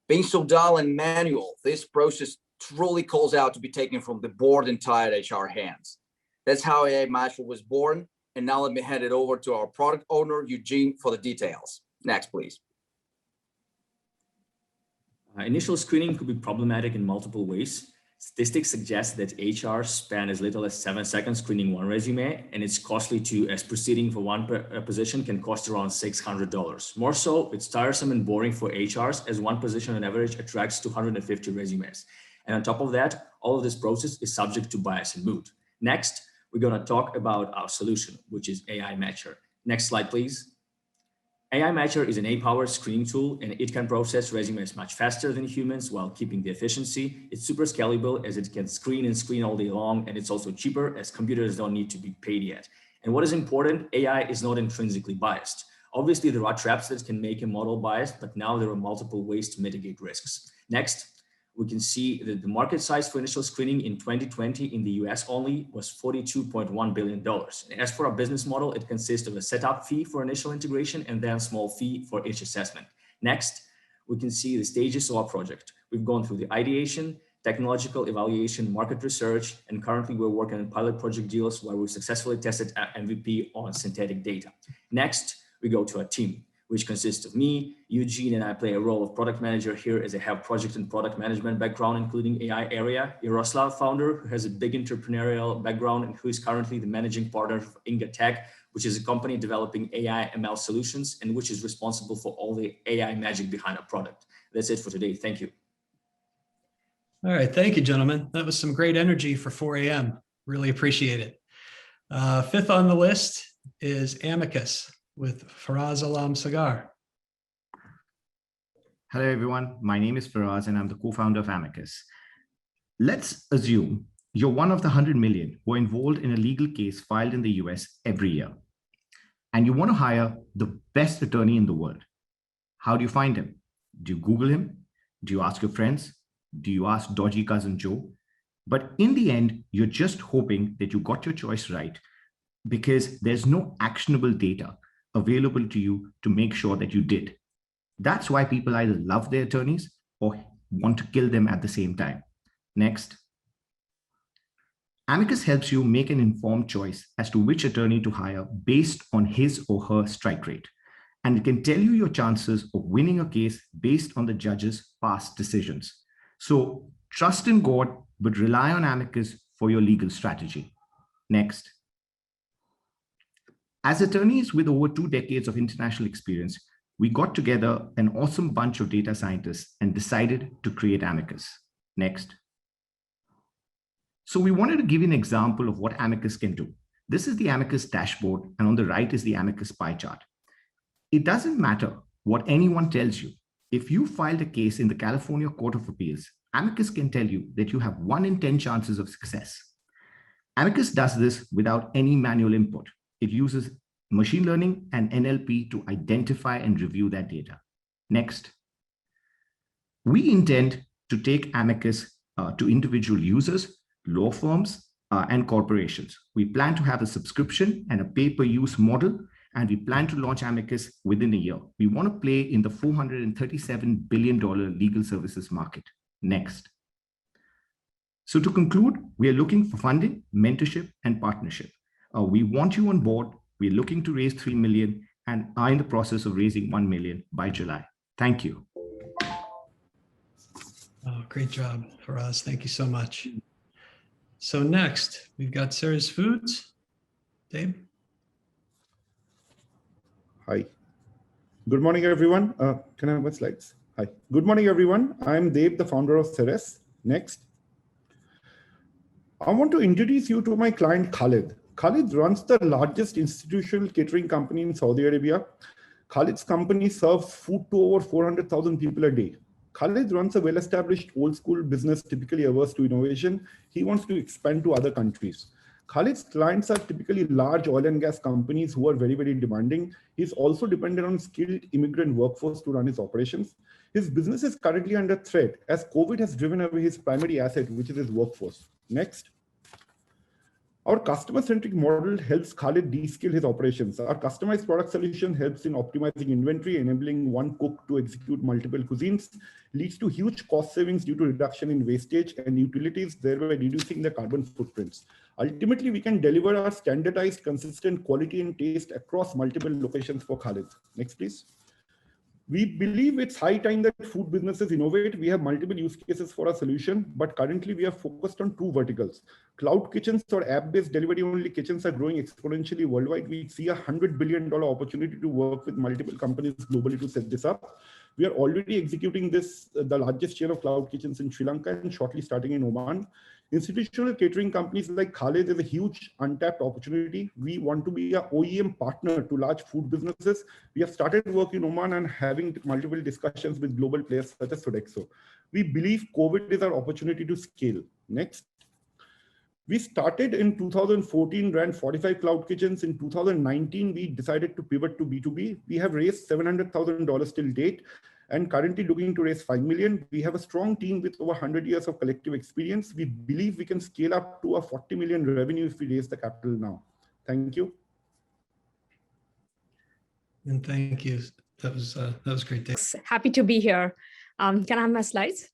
Being so dull and manual, this process truly calls out to be taken from the bored and tired HR hands. That's how AI Matcher was born. And now let me hand it over to our product owner, Eugene, for the details. Next, please. Initial screening could be problematic in multiple ways. Statistics suggest that HR spend as little as 7 seconds screening one resume, and it's costly too, as proceeding for one position can cost around $600. More so, it's tiresome and boring for HRs, as one position on average attracts 250 resumes. And on top of that, all of this process is subject to bias and mood. Next, we're going to talk about our solution, which is AI Matcher. Next slide, please. AI Matcher is an AI-powered screening tool, and it can process resumes much faster than humans while keeping the efficiency. It's super scalable, as it can screen and screen all day long, and it's also cheaper, as computers don't need to be paid yet. And what is important, AI is not intrinsically biased. Obviously, there are traps that can make a model biased, but now there are multiple ways to mitigate risks. Next, we can see that the market size for initial screening in 2020 in the US only was $42.1 billion. And as for our business model, it consists of a setup fee for initial integration and then a small fee for each assessment. Next, we can see the stages of our project. We've gone through the ideation, technological evaluation, market research, and currently we're working on pilot project deals where we've successfully tested our MVP on synthetic data. Next, we go to our team, which consists of me, Eugene, and I play a role of product manager here as I have project and product management background, including AI area. Yaroslav, founder, who has a big entrepreneurial background and who is currently the managing partner of Inga Tech, which is a company developing AI ML solutions and which is responsible for all the AI magic behind our product. That's it for today. Thank you. All right, thank you, gentlemen. That was some great energy for 4 a.m. Really appreciate it. Fifth on the list is Amicus with Faraz Alam Sagar. Hello, everyone. My name is Faraz, and I'm the co-founder of Amicus. Let's assume you're one of the 100 million who are involved in a legal case filed in the US every year, and you want to hire the best attorney in the world. How do you find him? Do you Google him? Do you ask your friends? Do you ask dodgy cousin Joe? But in the end, you're just hoping that you got your choice right because there's no actionable data available to you to make sure that you did. That's why people either love their attorneys or want to kill them at the same time. Next. Amicus helps you make an informed choice as to which attorney to hire based on his or her strike rate. And it can tell you your chances of winning a case based on the judge's past decisions. So trust in God, but rely on Amicus for your legal strategy. Next. As attorneys with over 2 decades of international experience, we got together an awesome bunch of data scientists and decided to create Amicus. Next. So we wanted to give you an example of what Amicus can do. This is the Amicus dashboard, and on the right is the Amicus pie chart. It doesn't matter what anyone tells you. If you filed a case in the California Court of Appeals, Amicus can tell you that you have 1 in 10 chances of success. Amicus does this without any manual input. It uses machine learning and NLP to identify and review that data. Next. We intend to take Amicus to individual users, law firms, and corporations. We plan to have a subscription and a pay-per-use model, and we plan to launch Amicus within a year. We want to play in the $437 billion legal services market. Next. So to conclude, we are looking for funding, mentorship, and partnership. We want you on board. We're looking to raise 3 million and are in the process of raising 1 million by July. Thank you. Oh, great job for us. Thank you so much. So next, we've got Sarah's Foods. Dave. Hi. Good morning, everyone. Can I have my slides? Hi. Good morning, everyone. I'm Dave, the founder of Ceres. Next. I want to introduce you to my client, Khalid. Khalid runs the largest institutional catering company in Saudi Arabia. Khalid's company serves food to over 400,000 people a day. Khalid runs a well-established old school business, typically averse to innovation. He wants to expand to other countries. Khalid's clients are typically large oil and gas companies who are very, very demanding. He's also dependent on skilled immigrant workforce to run his operations. His business is currently under threat as COVID has driven away his primary asset, which is his workforce. Next. Our customer-centric model helps Khalid de-skill his operations. Our customized product solution helps in optimizing inventory, enabling one cook to execute multiple cuisines, leads to huge cost savings due to reduction in wastage and utilities, thereby reducing the carbon footprints. Ultimately, we can deliver our standardized, consistent quality and taste across multiple locations for Khalid. Next, please. We believe it's high time that food businesses innovate. We have multiple use cases for our solution, but currently we are focused on 2 verticals. Cloud kitchens or app-based delivery-only kitchens are growing exponentially worldwide. We see a $100 billion opportunity to work with multiple companies globally to set this up. We are already executing this, the largest chain of cloud kitchens in Sri Lanka and shortly starting in Oman. Institutional catering companies like Khalid is a huge untapped opportunity. We want to be an OEM partner to large food businesses. We have started work in Oman and having multiple discussions with global players such as Sodexo. We believe COVID is our opportunity to scale. Next. We started in 2014, ran 45 cloud kitchens. In 2019, we decided to pivot to B2B. We have raised $700,000 till date and currently looking to raise 5 million. We have a strong team with over 100 years of collective experience. We believe we can scale up to a 40 million revenue if we raise the capital now. Thank you. And thank you. That was great, Dave. Happy to be here. Can I have my slides?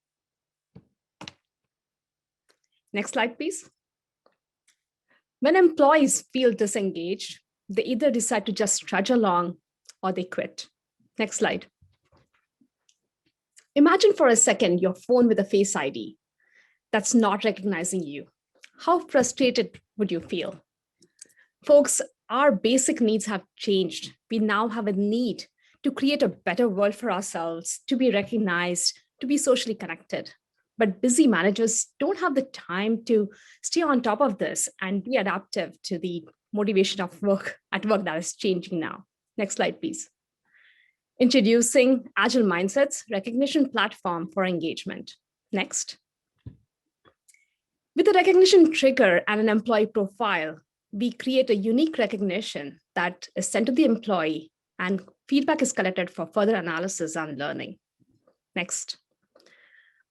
Next slide, please. When employees feel disengaged, they either decide to just trudge along or they quit. Next slide. Imagine for a second your phone with a Face ID that's not recognizing you. How frustrated would you feel? Folks, our basic needs have changed. We now have a need to create a better world for ourselves, to be recognized, to be socially connected. but busy managers don't have the time to stay on top of this and be adaptive to the motivation of work that is changing now. Next slide, please. Introducing Agile Mindsets recognition platform for engagement. Next. With a recognition trigger and an employee profile, we create a unique recognition that is sent to the employee and feedback is collected for further analysis and learning. Next.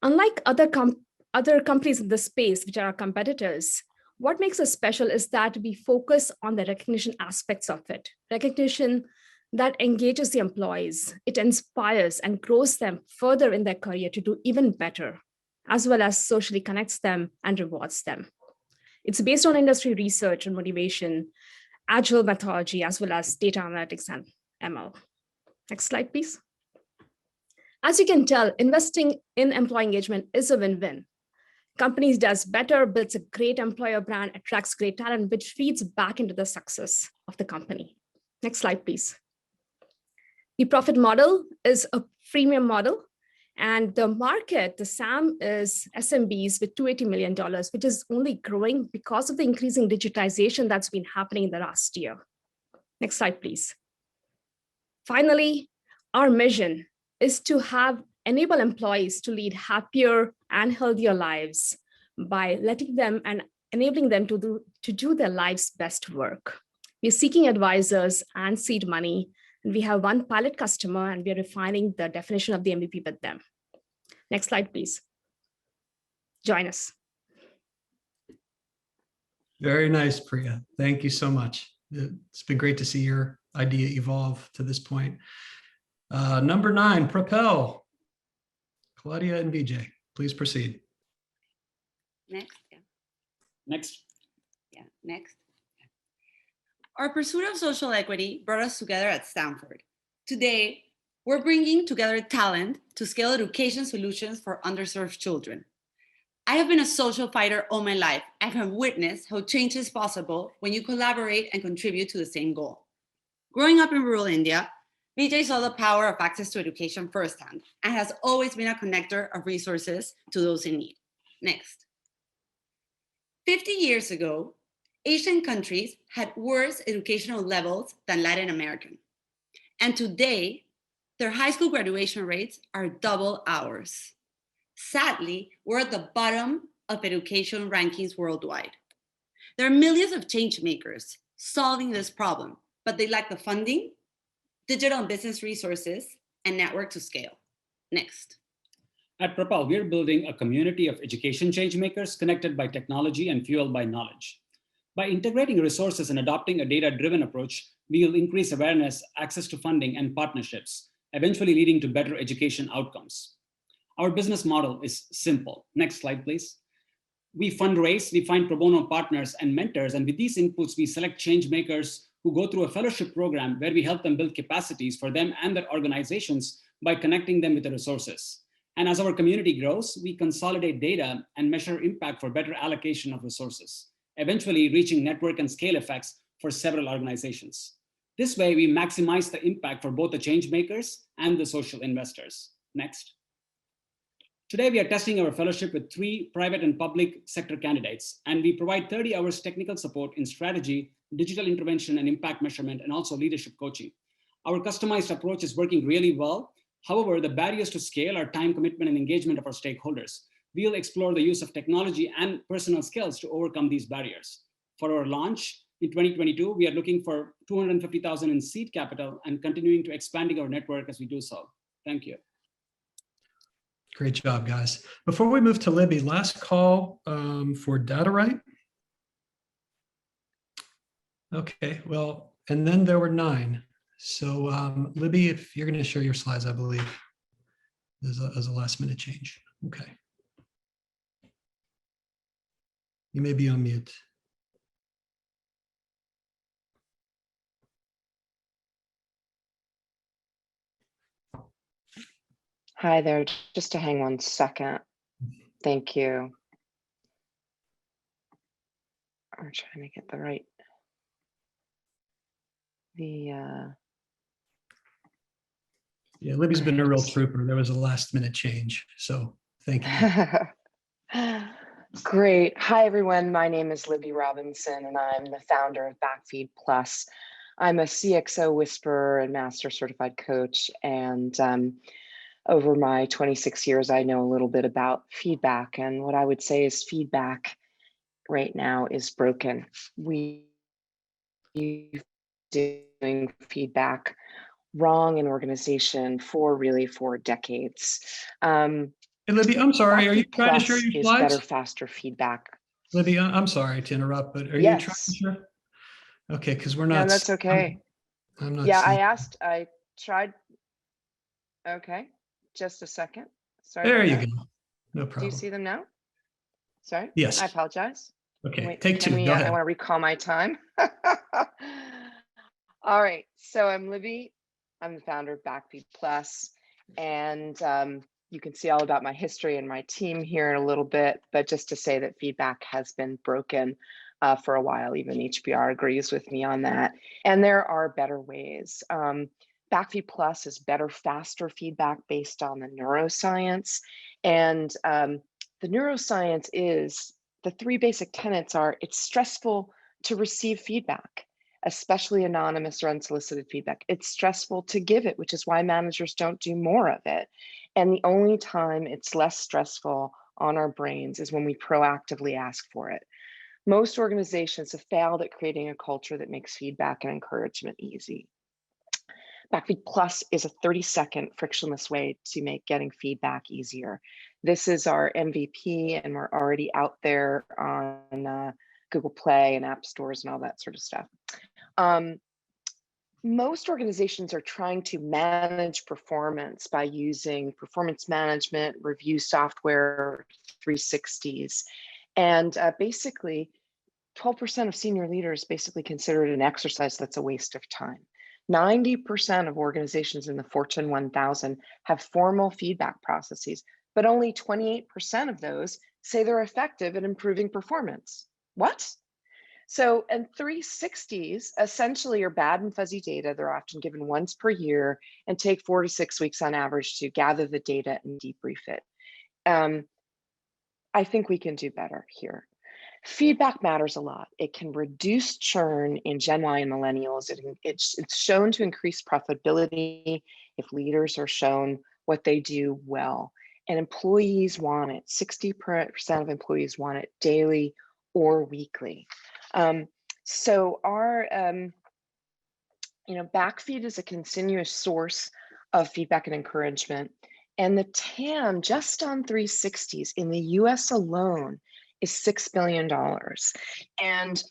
Unlike other companies in this space, which are our competitors, what makes us special is that we focus on the recognition aspects of it. Recognition that engages the employees, it inspires and grows them further in their career to do even better, as well as socially connects them and rewards them. It's based on industry research and motivation, agile methodology, as well as data analytics and ML. Next slide, please. As you can tell, investing in employee engagement is a win-win. Companies does better, builds a great employer brand, attracts great talent, which feeds back into the success of the company. Next slide, please. The profit model is a freemium model, and the market, the SAM, is SMBs with $280 million, which is only growing because of the increasing digitization that's been happening in the last year. Next slide, please. Finally, our mission is to enable employees to lead happier and healthier lives by letting them and enabling them to do their life's best work. We're seeking advisors and seed money, and we have one pilot customer, and we're refining the definition of the MVP with them. Next slide, please. Join us. Very nice, Priya. Thank you so much. It's been great to see your idea evolve to this point. Number 9, Propel. Claudia and Vijay, please proceed. Next. Yeah. Next. Yeah, next. Our pursuit of social equity brought us together at Stanford. Today, we're bringing together talent to scale education solutions for underserved children. I have been a social fighter all my life and have witnessed how change is possible when you collaborate and contribute to the same goal. Growing up in rural India, Vijay saw the power of access to education firsthand and has always been a connector of resources to those in need. Next. 50 years ago, Asian countries had worse educational levels than Latin American. And today, their high school graduation rates are double ours. Sadly, we're at the bottom of education rankings worldwide. There are millions of change makers solving this problem, but they lack the funding, digital and business resources, and network to scale. Next. At Propel, we're building a community of education change makers connected by technology and fueled by knowledge. By integrating resources and adopting a data-driven approach, we will increase awareness, access to funding, and partnerships, eventually leading to better education outcomes. Our business model is simple. Next slide, please. We fundraise, we find pro bono partners and mentors, and with these inputs, we select change makers who go through a fellowship program where we help them build capacities for them and their organizations by connecting them with the resources. And as our community grows, we consolidate data and measure impact for better allocation of resources, eventually reaching network and scale effects for several organizations. This way, we maximize the impact for both the change makers and the social investors. Next. Today, we are testing our fellowship with 3 private and public sector candidates, and we provide 30 hours technical support in strategy, digital intervention and impact measurement, and also leadership coaching. Our customized approach is working really well. However, the barriers to scale are time commitment and engagement of our stakeholders. We'll explore the use of technology and personal skills to overcome these barriers. For our launch in 2022, we are looking for $250,000 in seed capital and continuing to expanding our network as we do so. Thank you. Great job, guys. Before we move to Libby, last call for data right. Okay, well, and then there were 9. So Libby, if you're going to share your slides, I believe, as a last minute change. Okay. You may be on mute. Hi there, just to hang 1 second. Thank you. I'm trying to get the right. Yeah, Libby's been a real trooper. There was a last minute change. So Thank you. Great. Hi, everyone. My name is Libby Robinson, and I'm the founder of Backfeed Plus. I'm a CXO whisperer and master certified coach. And over my 26 years, I know a little bit about feedback. And what I would say is feedback right now is broken. We've been doing feedback wrong in organization for decades. Hey, Libby, I'm sorry. Are you trying to share your is slides? better, faster feedback. Libby, I'm sorry to interrupt, but are you trying to share? Okay, because we're not. No, that's okay. I'm not. Yeah, seeing. I tried. Okay, just a second. Sorry. There you go. No problem. Do you see them now? Sorry. Yes. I apologize. Okay, take two. Can we, Go ahead. I want to recall my time. All right. So I'm Libby. I'm the founder of Backfeed Plus, and you can see all about my history and my team here in a little bit. But just to say that feedback has been broken for a while. Even HBR agrees with me on that. And there are better ways. Backfeed Plus is better, faster feedback based on the neuroscience. And the neuroscience is, the three basic tenets are, it's stressful to receive feedback, especially anonymous or unsolicited feedback. It's stressful to give it, which is why managers don't do more of it. And the only time it's less stressful on our brains is when we proactively ask for it. Most organizations have failed at creating a culture that makes feedback and encouragement easy. Backfeed Plus is a 30-second frictionless way to make getting feedback easier. This is our MVP, and we're already out there on Google Play and app stores and all that sort of stuff. Most organizations are trying to manage performance by using performance management, review software, 360s. And basically, 12% of senior leaders basically consider it an exercise that's a waste of time. 90% of organizations in the Fortune 1000 have formal feedback processes, but only 28% of those say they're effective at improving performance. What? So, and 360s essentially are bad and fuzzy data. They're often given once per year and take 4 to 6 weeks on average to gather the data and debrief it. I think we can do better here. Feedback matters a lot. It can reduce churn in Gen Y and millennials. It's shown to increase profitability if leaders are shown what they do well. And employees want it. 60% of employees want it daily or weekly. So our, Backfeed is a continuous source of feedback and encouragement. And the TAM just on 360s in the US alone is $6 billion, and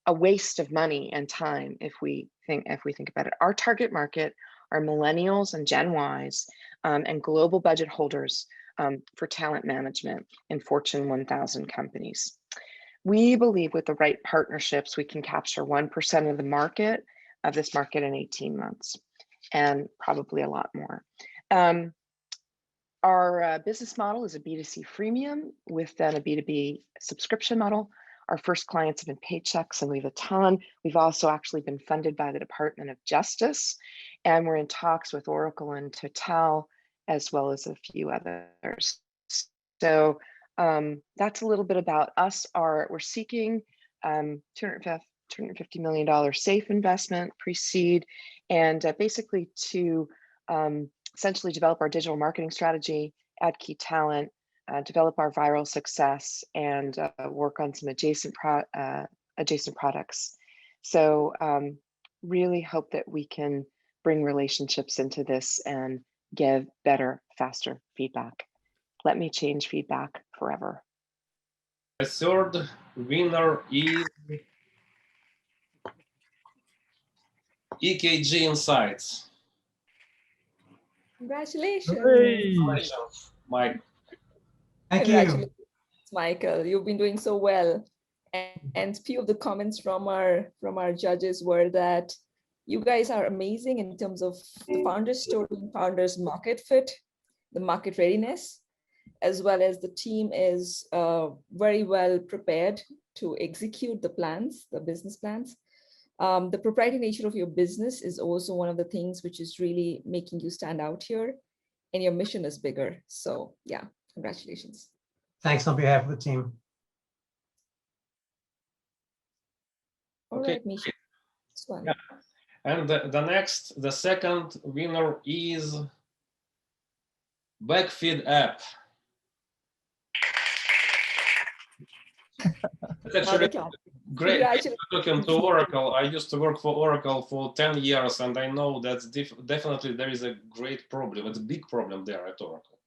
a waste of money and time if we think about it. Our target market are millennials and Gen Ys and global budget holders for talent management in Fortune 1000 companies. We believe with the right partnerships, we can capture 1% of the market, of this market in 18 months, and probably a lot more. Our business model is a B2C freemium with then a B2B subscription model. Our first clients have been paychecks, and we have a ton. We've also actually been funded by the Department of Justice, and we're in talks with Auwerkerken and Total, as well as a few others. So that's a little bit about us. We're seeking $250 million safe investment, pre-seed, and basically to essentially develop our digital marketing strategy, add key talent, develop our viral success, and work on some adjacent products. So really hope that we can bring relationships into this and give better, faster feedback. Let me change feedback forever. The third winner is EKGInsights. Congratulations. Congratulations, Mike. Thank Congratulations, you. Michael. You've been doing so well. And few of the comments from our judges were that you guys are amazing in terms of the founder's story, founder's market fit, the market readiness, as well as the team is very well prepared to execute the plans, the business plans. The proprietary nature of your business is also one of the things which is really making you stand out here, and your mission is bigger. So yeah, Congratulations. Thanks on behalf of the team. All Okay. right, Misha. This one. Yeah. And the second winner is Backfeed app. It's actually great. Talking to Oracle, I used to work for Oracle for 10 years, and I know that's definitely there is a great problem. It's a big problem there at Oracle.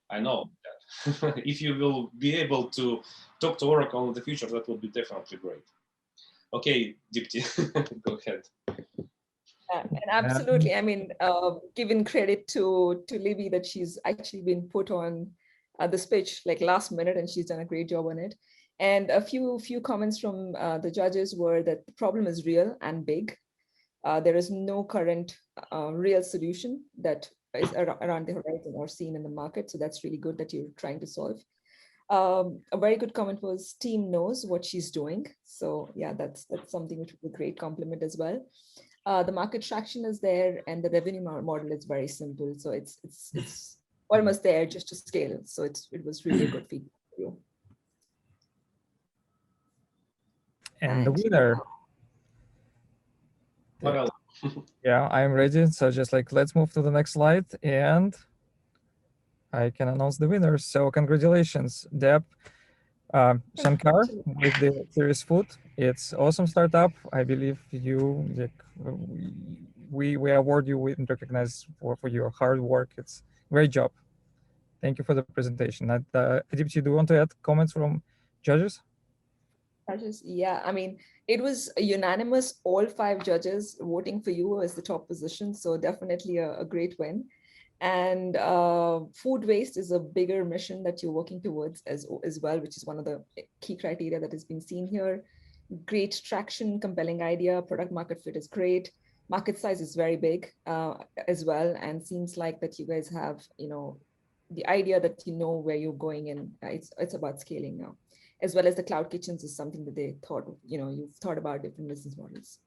I know that. If you will be able to talk to Oracle in the future, that would be definitely great. Okay, Deepti, go ahead. And absolutely, I mean, giving credit to Libby that she's actually been put on this pitch like last minute, and she's done a great job on it. And a few comments from the judges were that the problem is real and big. There is no current real solution that is around the horizon or seen in the market. So that's really good that you're trying to solve. A very good comment was team knows what she's doing. So yeah, that's something which would be a great compliment as well. The market traction is there, and the revenue model is very simple. So it's almost there just to scale. So it was really good feedback for you. And the winner. Well, yeah, I'm ready. So just like, let's move to the next slide and I can announce the winners. So congratulations, Deb Shankar with the Serious Food. It's awesome startup. I believe you, like, we award you and recognize for your hard work. It's great job. Thank you for the presentation. Adipti, do you want to add comments from judges? Judges, yeah, I mean, it was unanimous, all 5 judges voting for you as the top position. So definitely a great win. And food waste is a bigger mission that you're working towards as well, which is one of the key criteria that has been seen here. Great traction, compelling idea, product market fit is great. Market size is very big as well. And seems like that you guys have, the idea that you know where you're going, and it's about scaling now. As well as the cloud kitchens is something that they thought, you've thought about different business models.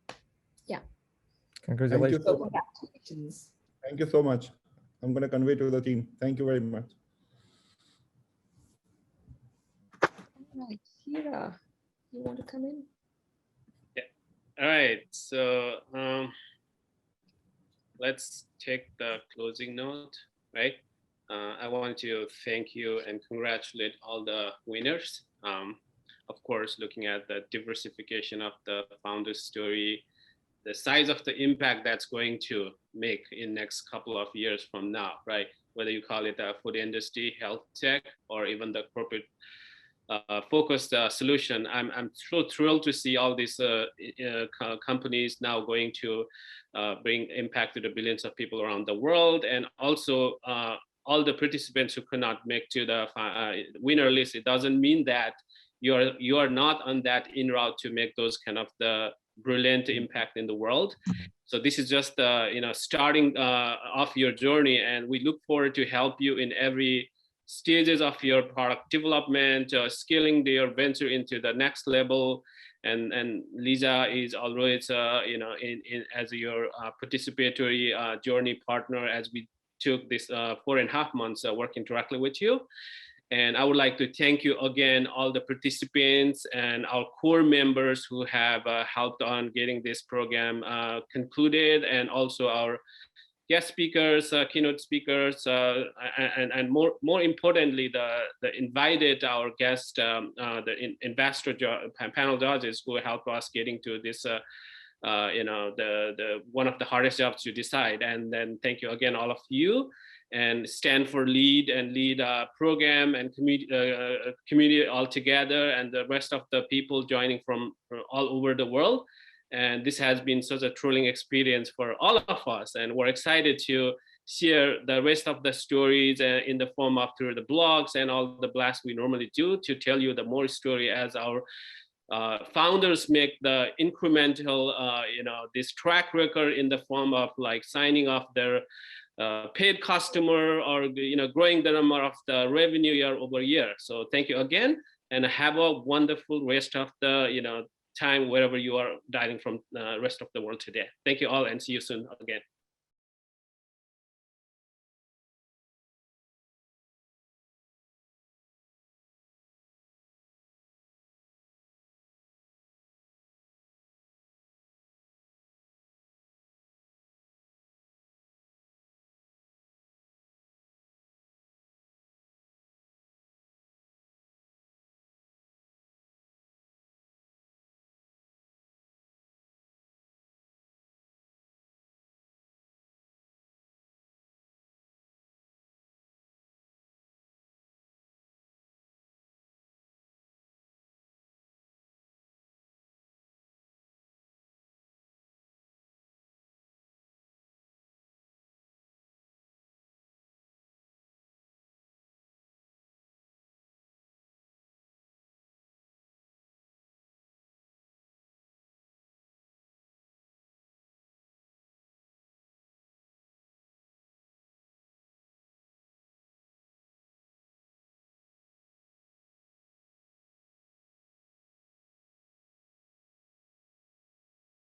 Yeah. Congratulations. Thank you so much. I'm going to convey to the team. Thank you very much. All right, Kira, you want to come in? Yeah. All right. So let's take the closing note, right? I want to thank you and congratulate all the winners. Of course, looking at the diversification of the founder's story, the size of the impact that's going to make in next couple of years from now, right? Whether you call it a food industry, health tech, or even the corporate focused solution. I'm so thrilled to see all these companies now going to bring impact to the billions of people around the world, and also all the participants who could not make to the winner list. It doesn't mean that you are not on that in route to make those kind of the brilliant impact in the world. So this is just starting off your journey, and we look forward to help you in every stages of your product development, scaling your venture into the next level. And Lisa is always as your participatory journey partner as we took this 4.5 months working directly with you. And I would like to thank you again, all the participants and our core members who have helped on getting this program concluded, and also our guest speakers, keynote speakers, and more importantly, the invited, our guest, the investor panel judges who helped us getting to this, the one of the hardest jobs to decide. And then thank you again, all of you. And Stanford lead program and community all together, and the rest of the people joining from all over the world. And this has been such a thrilling experience for all of us. And we're excited to share the rest of the stories in the form of through the blogs and all the blasts we normally do to tell you the more story as our founders make the incremental, this track record in the form of like signing off their paid customer, or growing the number of the revenue year over year. So thank you again, and have a wonderful rest of the time wherever you are dialing from the rest of the world today. Thank you all, and see you soon again.